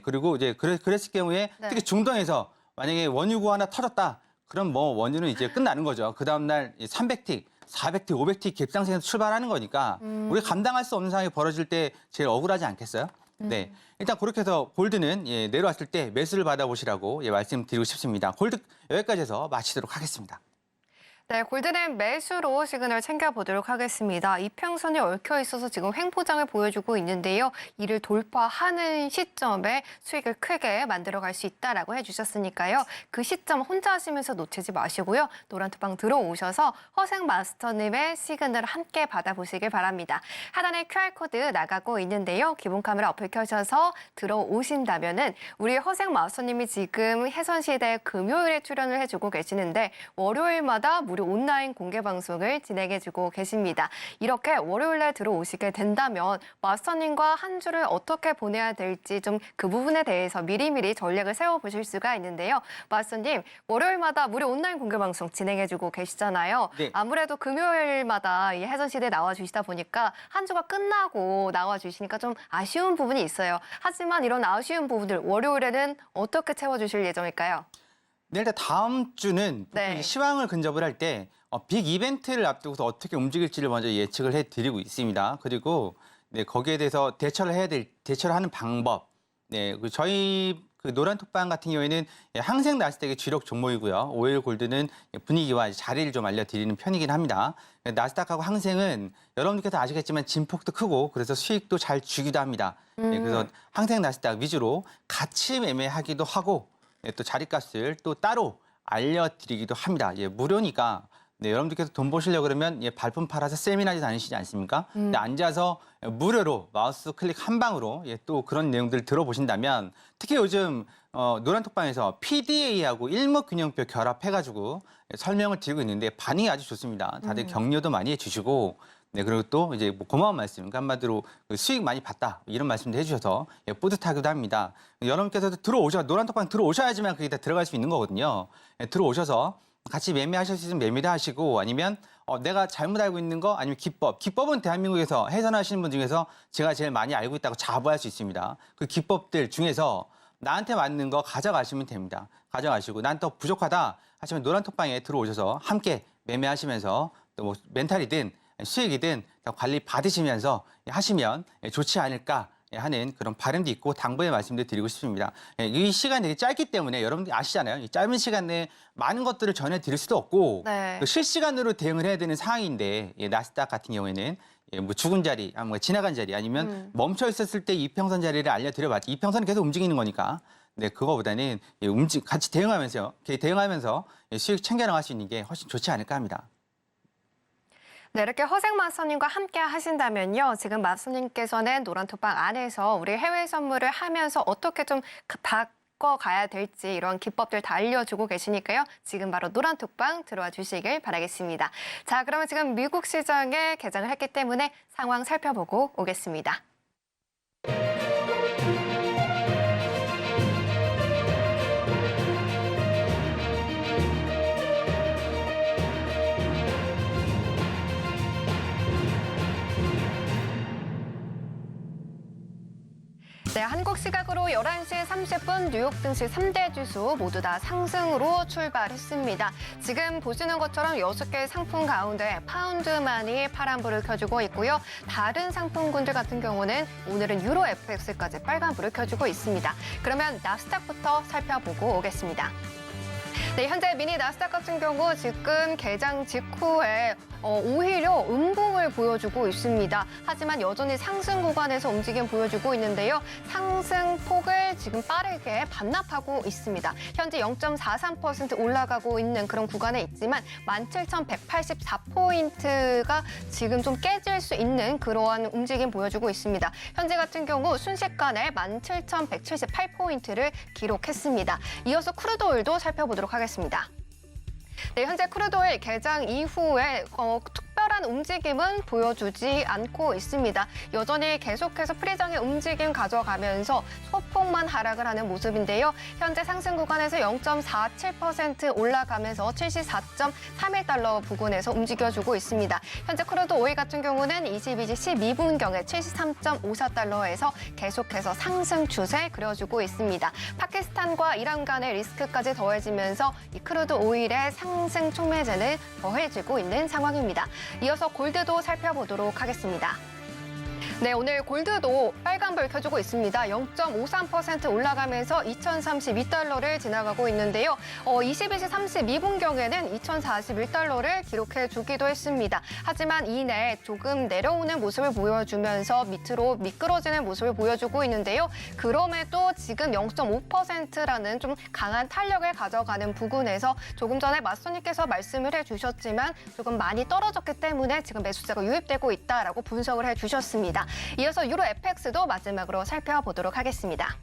그리고 이제 그랬을 경우에 특히 중동에서 만약에 원유고 하나 터졌다. 그럼 뭐 원유는 이제 끝나는 거죠. 그 다음날 300틱, 400틱, 500틱 갭상승에서 출발하는 거니까 우리가 감당할 수 없는 상황이 벌어질 때 제일 억울하지 않겠어요? 일단 그렇게 해서 골드는 내려왔을 때 매수를 받아보시라고 말씀드리고 싶습니다. 골드 여기까지 해서 마치도록 하겠습니다. 네, 골드는 매수로 시그널 챙겨보도록 하겠습니다. 이평선이 얽혀 있어서 지금 횡보장을 보여주고 있는데요. 이를 돌파하는 시점에 수익을 크게 만들어갈 수 있다라고 해주셨으니까요. 그 시점 혼자 하시면서 놓치지 마시고요. 노란투방 들어오셔서 허생 마스터님의 시그널 함께 받아보시길 바랍니다. 하단에 QR코드 나가고 있는데요. 기본 카메라 어플 켜셔서 들어오신다면은 우리 허생 마스터님이 지금 해선시대 금요일에 출연을 해주고 계시는데 월요일마다 무료 온라인 공개 방송을 진행해주고 계십니다. 이렇게 월요일에 들어오시게 된다면 마스터님과 한 주를 어떻게 보내야 될지 좀 그 부분에 대해서 미리미리 전략을 세워보실 수가 있는데요. 마스터님, 월요일마다 무료 온라인 공개 방송 진행해주고 계시잖아요. 아무래도 금요일마다 이 해전시대에 나와주시다 보니까 한 주가 끝나고 나와주시니까 좀 아쉬운 부분이 있어요. 하지만 이런 아쉬운 부분들 월요일에는 어떻게 채워주실 예정일까요? 일단 다음 주는 시황을 근접을 할 때 빅 이벤트를 앞두고서 어떻게 움직일지를 먼저 예측을 해드리고 있습니다. 그리고 거기에 대해서 대처를 하는 방법. 저희 그 노란톡방 같은 경우에는 항생 나스닥의 주력 종목이고요. 오일 골드는 분위기와 자리를 좀 알려드리는 편이긴 합니다. 나스닥하고 항생은 여러분들께서 아시겠지만 진폭도 크고 그래서 수익도 잘 주기도 합니다. 그래서 항생 나스닥 위주로 같이 매매하기도 하고 또 자리값을 또 따로 알려드리기도 합니다. 무료니까 네, 여러분들께서 돈 버시려고 그러면 발품 팔아서 세미나에 다니시지 않습니까? 근데 앉아서 무료로 마우스 클릭 한 방으로 또 그런 내용들을 들어보신다면 특히 요즘 노란톡방에서 PDA하고 일목균형표 결합해가지고 설명을 드리고 있는데 반응이 아주 좋습니다. 다들 격려도 많이 해주시고 네, 그리고 또 이제 뭐 고마운 말씀, 그러니까 한마디로 수익 많이 봤다 이런 말씀도 해주셔서 뿌듯하기도 합니다. 여러분께서도 노란톡방 들어오셔야지만 그게 다 들어갈 수 있는 거거든요. 들어오셔서 같이 매매하실 수 있으면 매매를 하시고 아니면 내가 잘못 알고 있는 거 아니면 기법은 대한민국에서 해설하시는 분 중에서 제가 제일 많이 알고 있다고 자부할 수 있습니다. 그 기법들 중에서 나한테 맞는 거 가져가시면 됩니다. 가져가시고 난 또 부족하다 하시면 노란톡방에 들어오셔서 함께 매매하시면서 또 뭐 멘탈이든 수익이든 관리 받으시면서 하시면 좋지 않을까 하는 그런 바람도 있고 당부의 말씀도 드리고 싶습니다. 이 시간이 되게 짧기 때문에 여러분들 아시잖아요. 이 짧은 시간 내에 많은 것들을 전해드릴 수도 없고 네. 실시간으로 대응을 해야 되는 상황인데 나스닥 같은 경우에는 뭐 죽은 자리, 지나간 자리 아니면 멈춰 있었을 때 이평선 자리를 알려드려봤지. 이평선은 계속 움직이는 거니까. 네, 그거보다는 같이 대응하면서 수익 챙겨나갈 수 있는 게 훨씬 좋지 않을까 합니다. 네, 이렇게 허생 마스터님과 함께 하신다면요. 지금 마스터님께서는 노란톡방 안에서 우리 해외 선물을 하면서 어떻게 좀 바꿔가야 될지 이런 기법들 다 알려주고 계시니까요. 지금 바로 노란톡방 들어와 주시길 바라겠습니다. 자, 그러면 지금 미국 시장에 개장을 했기 때문에 상황 살펴보고 오겠습니다. 네, 한국 시각으로 11시 30분 뉴욕 증시 3대 지수 모두 다 상승으로 출발했습니다. 지금 보시는 것처럼 6개의 상품 가운데 파운드만이 파란불을 켜주고 있고요. 다른 상품군들 같은 경우는 오늘은 유로 FX까지 빨간불을 켜주고 있습니다. 그러면 나스닥부터 살펴보고 오겠습니다. 네, 현재 미니 나스닥 같은 경우 지금 개장 직후에 오히려 음봉을 보여주고 있습니다. 하지만 여전히 상승 구간에서 움직임 보여주고 있는데요. 상승폭을 지금 빠르게 반납하고 있습니다. 현재 0.43% 올라가고 있는 그런 구간에 있지만 17,184포인트가 지금 좀 깨질 수 있는 그러한 움직임 보여주고 있습니다. 현재 같은 경우 순식간에 17,178포인트를 기록했습니다. 이어서 크루드 오일도 살펴보도록 하겠습니다. 네, 현재 크루드오일 개장 이후에 특별한 움직임은 보여주지 않고 있습니다. 여전히 계속해서 프리장의 움직임 가져가면서 소폭만 하락을 하는 모습인데요. 현재 상승 구간에서 0.47% 올라가면서 74.31달러 부근에서 움직여주고 있습니다. 현재 크루드오일 같은 경우는 22시 12분경에 73.54달러에서 계속해서 상승 추세 그려주고 있습니다. 파키스탄과 이란 간의 리스크까지 더해지면서 이 크루드오일의 상승 촉매제는 더해지고 있는 상황입니다. 이어서 골드도 살펴보도록 하겠습니다. 네, 오늘 골드도 빨간불 켜주고 있습니다. 0.53% 올라가면서 2,032달러를 지나가고 있는데요. 22시 32분경에는 2,041달러를 기록해주기도 했습니다. 하지만 이내 조금 내려오는 모습을 보여주면서 밑으로 미끄러지는 모습을 보여주고 있는데요. 그럼에도 지금 0.5%라는 좀 강한 탄력을 가져가는 부분에서 조금 전에 마스터님께서 말씀을 해주셨지만 조금 많이 떨어졌기 때문에 지금 매수세가 유입되고 있다라고 분석을 해주셨습니다. 이어서 유로 FX도 마지막으로 살펴보도록 하겠습니다.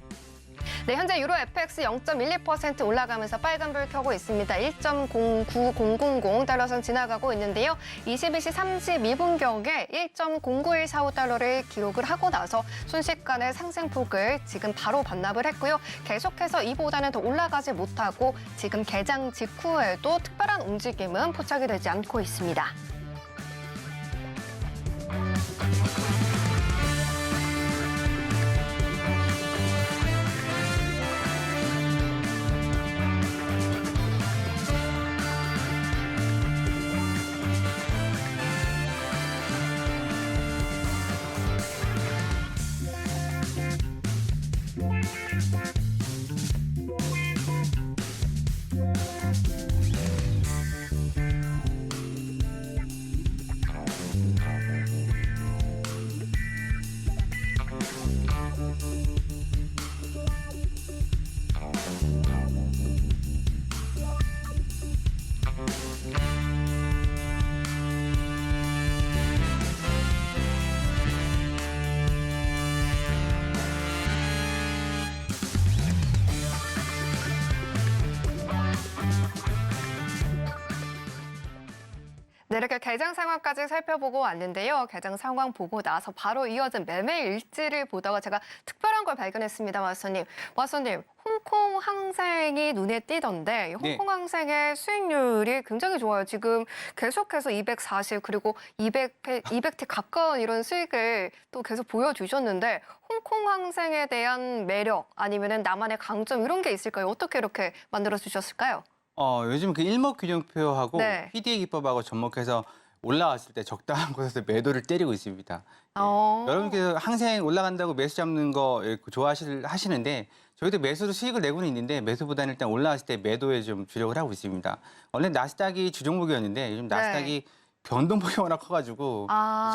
네, 현재 유로 FX 0.12% 올라가면서 빨간불 켜고 있습니다. 1.09000달러선 지나가고 있는데요. 22시 32분경에 1.09145달러를 기록을 하고 나서 순식간에 상승폭을 지금 바로 반납을 했고요. 계속해서 이보다는 더 올라가지 못하고 지금 개장 직후에도 특별한 움직임은 포착이 되지 않고 있습니다. 네, 이렇게 개장 상황까지 살펴보고 왔는데요. 개장 상황 보고 나서 바로 이어진 매매 일지를 보다가 제가 특별한 걸 발견했습니다, 마스터님. 마스터님, 홍콩 항생이 눈에 띄던데 이 네. 홍콩 항생의 수익률이 굉장히 좋아요. 지금 계속해서 240 그리고 200티 가까운 이런 수익을 또 계속 보여주셨는데 홍콩 항생에 대한 매력 아니면은 나만의 강점 이런 게 있을까요? 어떻게 이렇게 만들어 주셨을까요? 요즘 그 일목균형표하고 네. PD의 기법하고 접목해서 올라왔을 때 적당한 곳에서 매도를 때리고 있습니다. 여러분께서 항생 올라간다고 매수 잡는 거 하시는데 저희도 매수로 수익을 내고는 있는데 매수보다는 일단 올라왔을 때 매도에 좀 주력을 하고 있습니다. 원래 나스닥이 주종목이었는데 요즘 나스닥이 변동폭이 워낙 커가지고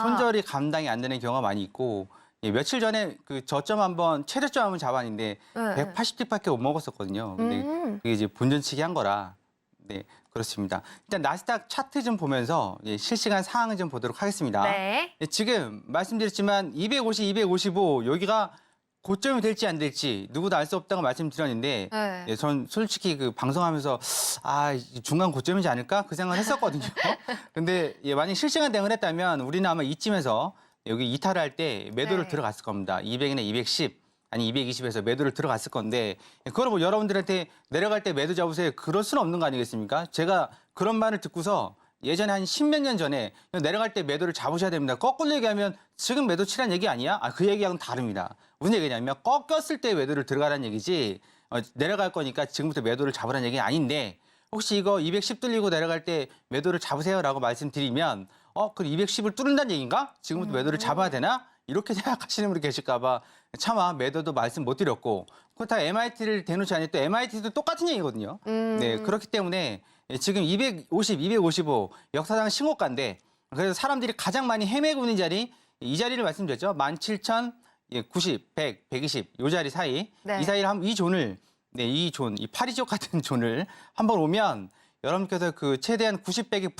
손절이 감당이 안 되는 경우가 많이 있고 며칠 전에 그 저점 한번 최저점 한번 잡았는데 180뒷밖에 못 먹었었거든요. 근데 그게 이제 본전치기 한 거라. 네, 그렇습니다. 일단 나스닥 차트 좀 보면서 실시간 상황을 좀 보도록 하겠습니다. 네. 지금 말씀드렸지만 250, 255 여기가 고점이 될지 안 될지 누구도 알 수 없다고 말씀드렸는데 전 솔직히 그 방송하면서 중간 고점이지 않을까 그 생각을 했었거든요. 근데 만약 실시간 대응을 했다면 우리는 아마 이쯤에서 여기 이탈을 할 때 매도를 들어갔을 겁니다. 200이나 210 아니 220에서 매도를 들어갔을 건데 그걸 뭐 여러분들한테 내려갈 때 매도 잡으세요. 그럴 수는 없는 거 아니겠습니까? 제가 그런 말을 듣고서 예전에 한 10몇 년 전에 내려갈 때 매도를 잡으셔야 됩니다. 거꾸로 얘기하면 지금 매도 치라는 얘기 아니야? 그 얘기하고는 다릅니다. 무슨 얘기냐면 꺾였을 때 매도를 들어가라는 얘기지 내려갈 거니까 지금부터 매도를 잡으라는 얘기 아닌데 혹시 이거 210 뚫리고 내려갈 때 매도를 잡으세요라고 말씀드리면 그 210을 뚫는다는 얘기인가? 지금부터 매도를 잡아야 되나? 이렇게 생각하시는 분이 계실까 봐 차마 매도도 말씀 못 드렸고 그렇다고 MIT를 대놓지 않을 때 MIT도 똑같은 얘기거든요. 네, 그렇기 때문에 지금 250, 255 역사상 신고가인데 그래서 사람들이 가장 많이 헤매고 있는 자리 이 자리를 말씀드렸죠. 17,090, 100, 120 이 자리 사이 이 사이를 이 존을 이 파리족 같은 존을 한번 오면 여러분께서 그 최대한 90백에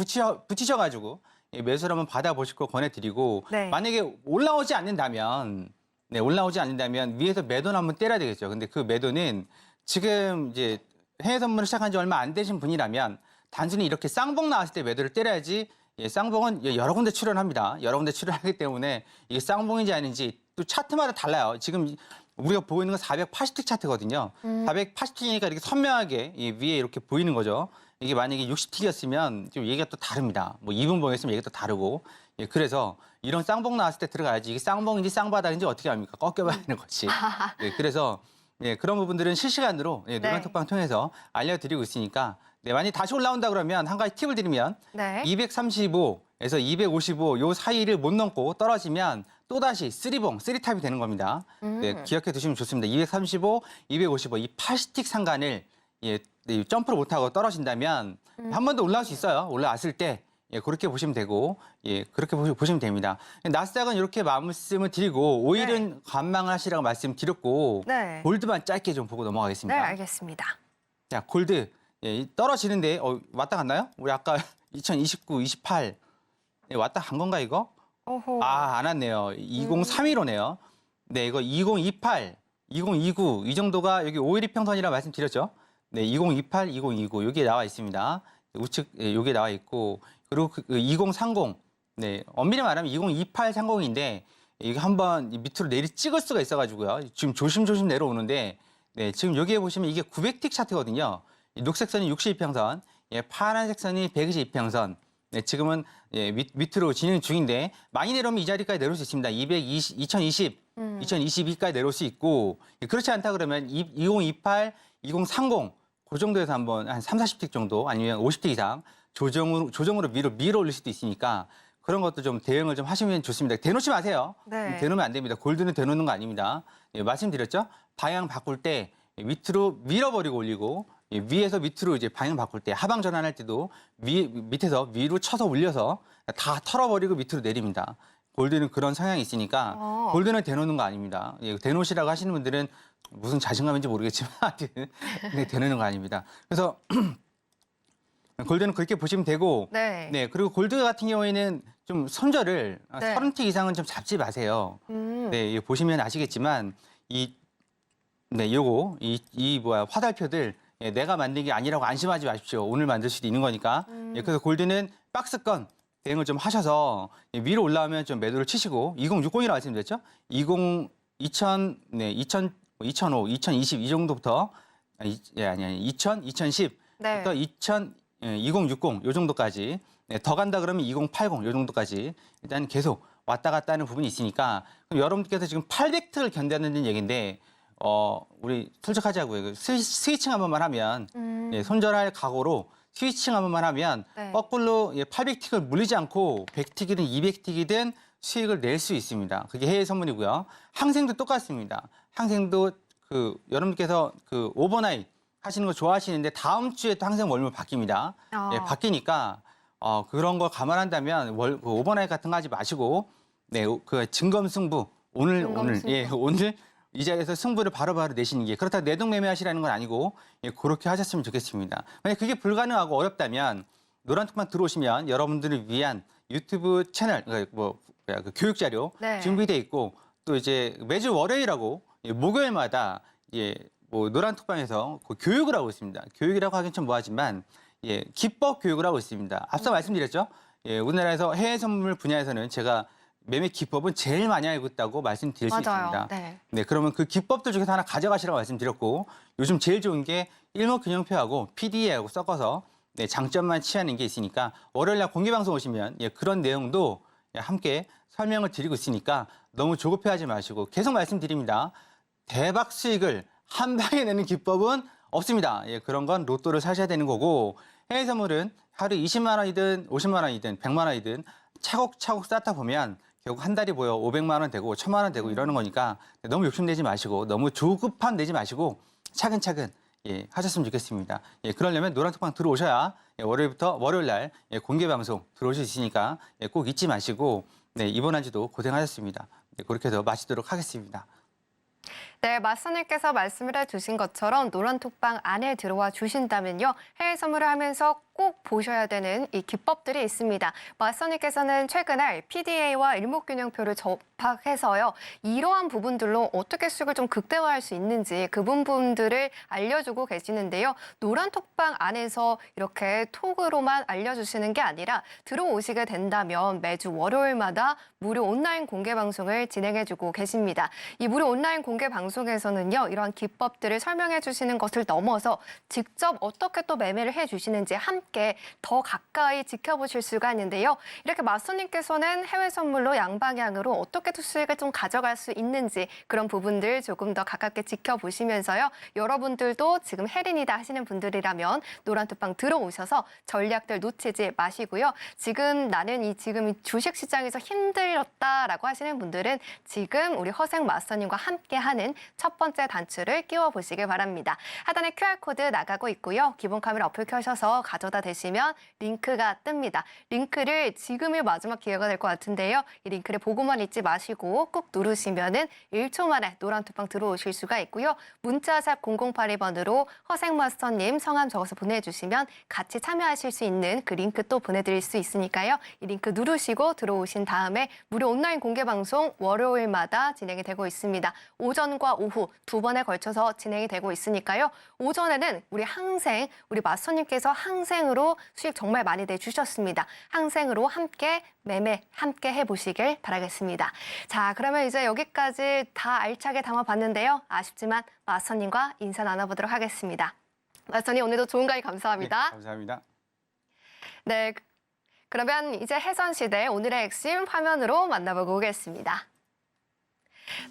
붙이셔가지고 매수를 한번 받아보실 거 권해드리고 만약에 올라오지 않는다면 위에서 매도는 한번 때려야 되겠죠. 근데 그 매도는 지금 이제 해외 선물을 시작한 지 얼마 안 되신 분이라면 단순히 이렇게 쌍봉 나왔을 때 매도를 때려야지 쌍봉은 여러 군데 출연합니다. 여러 군데 출연하기 때문에 이게 쌍봉인지 아닌지 또 차트마다 달라요. 지금 우리가 보고 있는 건 480틱 차트거든요. 480틱이니까 이렇게 선명하게 위에 이렇게 보이는 거죠. 이게 만약에 60틱이었으면 좀 얘기가 또 다릅니다. 뭐 2분봉이었으면 얘기가 또 다르고. 그래서 이런 쌍봉 나왔을 때 들어가야지 이게 쌍봉인지 쌍바닥인지 어떻게 합니까? 꺾여봐야 하는 거지. 그래서 그런 부분들은 실시간으로 노란톡방 통해서 알려드리고 있으니까 만약에 다시 올라온다 그러면 한 가지 팁을 드리면 235에서 255 요 사이를 못 넘고 떨어지면 또다시 쓰리탑이 되는 겁니다. 기억해 두시면 좋습니다. 235, 255 이 80틱 상간을 점프를 못하고 떨어진다면 한 번 더 올라올 수 있어요. 올라왔을 때 그렇게 보시면 되고 그렇게 보시면 됩니다. 나스닥은 이렇게 말씀을 드리고 오일은 관망을 하시라고 말씀드렸고 골드만 짧게 좀 보고 넘어가겠습니다. 네, 알겠습니다. 자, 골드 떨어지는데 왔다 갔나요? 우리 아까 2029, 28 왔다 간 건가 이거? 안 왔네요. 2031호네요. 네, 이거 2028, 2029 이 정도가 여기 5일 이평선이라 말씀드렸죠. 네, 2028, 2029 여기에 나와 있습니다. 우측 여기에 나와 있고 그리고 그 2030 엄밀히 말하면 2028 30인데 이게 한번 밑으로 찍을 수가 있어가지고요. 지금 조심조심 내려오는데 지금 여기에 보시면 이게 900틱 차트거든요. 녹색 선이 62평선, 파란색 선이 122평선. 지금은 밑으로 진행 중인데 많이 내려오면 이 자리까지 내려올 수 있습니다. 2020, 2022까지 내려올 수 있고 그렇지 않다 그러면 2028, 2030 그 정도에서 한번 한 30, 40틱 정도 아니면 50틱 이상 조정으로 밀어 올릴 수도 있으니까 그런 것도 좀 대응을 좀 하시면 좋습니다. 대놓지 마세요. 대놓으면 안 됩니다. 골드는 대놓는 거 아닙니다. 말씀드렸죠? 방향 바꿀 때 밑으로 밀어버리고 올리고 위에서 밑으로 이제 방향 바꿀 때 하방 전환할 때도 밑에서 위로 쳐서 올려서 다 털어버리고 밑으로 내립니다. 골드는 그런 성향이 있으니까 골드는 대놓는 거 아닙니다. 대놓으시라고 하시는 분들은 무슨 자신감인지 모르겠지만 대놓는 거 아닙니다. 그래서 골드는 그렇게 보시면 되고 그리고 골드 같은 경우에는 좀 손절을 30틱 이상은 좀 잡지 마세요. 보시면 아시겠지만 요거 화살표들 내가 만든 게 아니라고 안심하지 마십시오. 오늘 만들 수도 있는 거니까. 그래서 골드는 박스권 대응을 좀 하셔서 위로 올라오면 좀 매도를 치시고 2060이라고 말씀드렸죠. 2005, 2020 이 정도부터 2000, 2010부터 네. 2060 요 정도까지 더 간다 그러면 2080 요 정도까지 일단 계속 왔다 갔다 하는 부분이 있으니까 그럼 여러분께서 지금 800트를 견뎌내는 얘기인데 우리 솔직하자고요. 스위칭 한 번만 하면 손절할 각오로 스위칭 한 번만 하면 네. 거꾸로 800틱을 물리지 않고 100틱이든 200틱이든 수익을 낼 수 있습니다. 그게 해외 선물이고요. 항생도 똑같습니다. 항생도 여러분께서 오버나잇 하시는 거 좋아하시는데 다음 주에 또 항생 월물 바뀝니다. 바뀌니까 그런 걸 감안한다면 오버나잇 같은 거 하지 마시고 증검승부 오늘 이 자리에서 승부를 바로바로 내시는 게 그렇다고 내동매매하시라는 건 아니고 그렇게 하셨으면 좋겠습니다. 만약 그게 불가능하고 어렵다면 노란톡방 들어오시면 여러분들을 위한 유튜브 채널 그 교육 자료 네. 준비돼 있고 또 이제 매주 월요일하고 목요일마다 노란톡방에서 교육을 하고 있습니다. 교육이라고 하긴 좀 뭐하지만 기법 교육을 하고 있습니다. 앞서 말씀드렸죠. 우리나라에서 해외 선물 분야에서는 제가 매매 기법은 제일 많이 알고 있다고 말씀드릴 수 맞아요. 있습니다. 네. 그러면 그 기법들 중에서 하나 가져가시라고 말씀드렸고 요즘 제일 좋은 게 일목균형표하고 PDA하고 섞어서 장점만 취하는 게 있으니까 월요일날 공개방송 오시면 그런 내용도 함께 설명을 드리고 있으니까 너무 조급해하지 마시고 계속 말씀드립니다. 대박 수익을 한 방에 내는 기법은 없습니다. 그런 건 로또를 사셔야 되는 거고 해외 선물은 하루 20만 원이든 50만 원이든 100만 원이든 차곡차곡 쌓다 보면 결국 한 달이 500만 원 되고 1000만 원 되고 이러는 거니까 너무 욕심내지 마시고 너무 조급함 내지 마시고 차근차근 하셨으면 좋겠습니다. 그러려면 노란톡방 들어오셔야 월요일 날 공개 방송 들어오실 수 있으니까 꼭 잊지 마시고 이번 한 주도 고생하셨습니다. 그렇게 해서 마치도록 하겠습니다. 네, 마스터님께서 말씀을 해주신 것처럼 노란톡방 안에 들어와 주신다면요. 해외 선물을 하면서 꼭 보셔야 되는 이 기법들이 있습니다. 마스터님께서는 최근에 PDA와 일목균형표를 접학해서요. 이러한 부분들로 어떻게 수익을 좀 극대화할 수 있는지 그 부분들을 알려주고 계시는데요. 노란톡방 안에서 이렇게 톡으로만 알려주시는 게 아니라 들어오시게 된다면 매주 월요일마다 무료 온라인 공개 방송을 진행해주고 계십니다. 이 무료 온라인 공개 방송에서는요. 이러한 기법들을 설명해 주시는 것을 넘어서 직접 어떻게 또 매매를 해주시는지 함께 더 가까이 지켜보실 수가 있는데요. 이렇게 마스터님께서는 해외 선물로 양방향으로 어떻게 또 수익을 좀 가져갈 수 있는지 그런 부분들 조금 더 가깝게 지켜보시면서요. 여러분들도 지금 혜린이다 하시는 분들이라면 노란톡방 들어오셔서 전략들 놓치지 마시고요. 지금 나는 지금 이 주식시장에서 힘들었다라고 하시는 분들은 지금 우리 허생 마스터님과 함께하는 첫 번째 단추를 끼워보시길 바랍니다. 하단에 QR코드 나가고 있고요. 기본 카메라 어플 켜셔서 가져다 대시면 링크가 뜹니다. 링크를 지금이 마지막 기회가 될 것 같은데요. 이 링크를 보고만 있지 마시고 꾹 누르시면은 1초 만에 노란톡방 들어오실 수가 있고요. 문자샵 0082번으로 허생마스터님 성함 적어서 보내주시면 같이 참여하실 수 있는 그 링크 또 보내드릴 수 있으니까요. 이 링크 누르시고 들어오신 다음에 무료 온라인 공개 방송 월요일마다 진행이 되고 있습니다. 오전과 오후 두 번에 걸쳐서 진행이 되고 있으니까요. 오전에는 우리 마스터님께서 항생으로 수익 정말 많이 내주셨습니다. 항생으로 함께 매매 함께 해보시길 바라겠습니다. 자, 그러면 이제 여기까지 다 알차게 담아봤는데요. 아쉽지만 마스터님과 인사 나눠보도록 하겠습니다. 마스터님 오늘도 좋은 강의 감사합니다. 네, 감사합니다. 네, 그러면 이제 해선시대 오늘의 핵심 화면으로 만나보고 오겠습니다.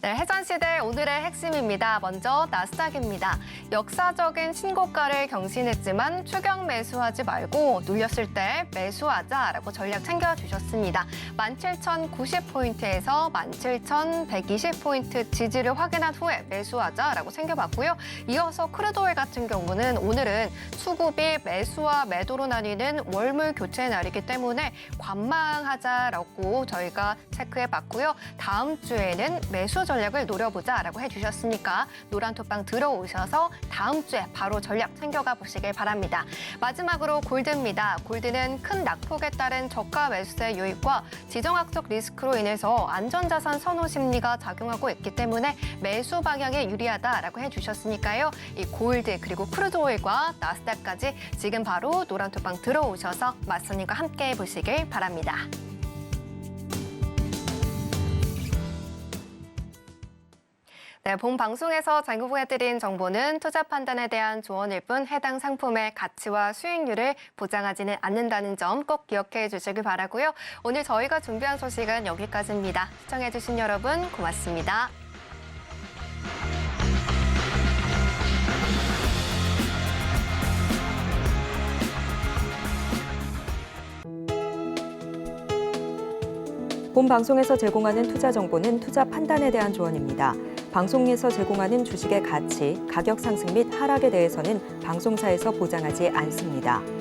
네, 해전시대 오늘의 핵심입니다. 먼저 나스닥입니다. 역사적인 신고가를 경신했지만 추격 매수하지 말고 눌렸을 때 매수하자라고 전략 챙겨주셨습니다. 17,090포인트에서 17,120포인트 지지를 확인한 후에 매수하자라고 챙겨봤고요. 이어서 크루드오일 같은 경우는 오늘은 수급이 매수와 매도로 나뉘는 월물 교체 날이기 때문에 관망하자라고 저희가 체크해봤고요. 다음 주에는 매수 매수 전략을 노려보자라고 해주셨으니까 노란톡방 들어오셔서 다음 주에 바로 전략 챙겨가 보시길 바랍니다. 마지막으로 골드입니다. 골드는 큰 낙폭에 따른 저가 매수세 유입과 지정학적 리스크로 인해서 안전자산 선호 심리가 작용하고 있기 때문에 매수 방향에 유리하다라고 해주셨으니까요. 이 골드 그리고 크루드 오일과 나스닥까지 지금 바로 노란톡방 들어오셔서 맞선님과 함께 보시길 바랍니다. 네, 본 방송에서 제공해드린 정보는 투자 판단에 대한 조언일 뿐 해당 상품의 가치와 수익률을 보장하지는 않는다는 점 꼭 기억해 주시길 바라고요. 오늘 저희가 준비한 소식은 여기까지입니다. 시청해주신 여러분 고맙습니다. 본 방송에서 제공하는 투자 정보는 투자 판단에 대한 조언입니다. 방송에서 제공하는 주식의 가치, 가격 상승 및 하락에 대해서는 방송사에서 보장하지 않습니다.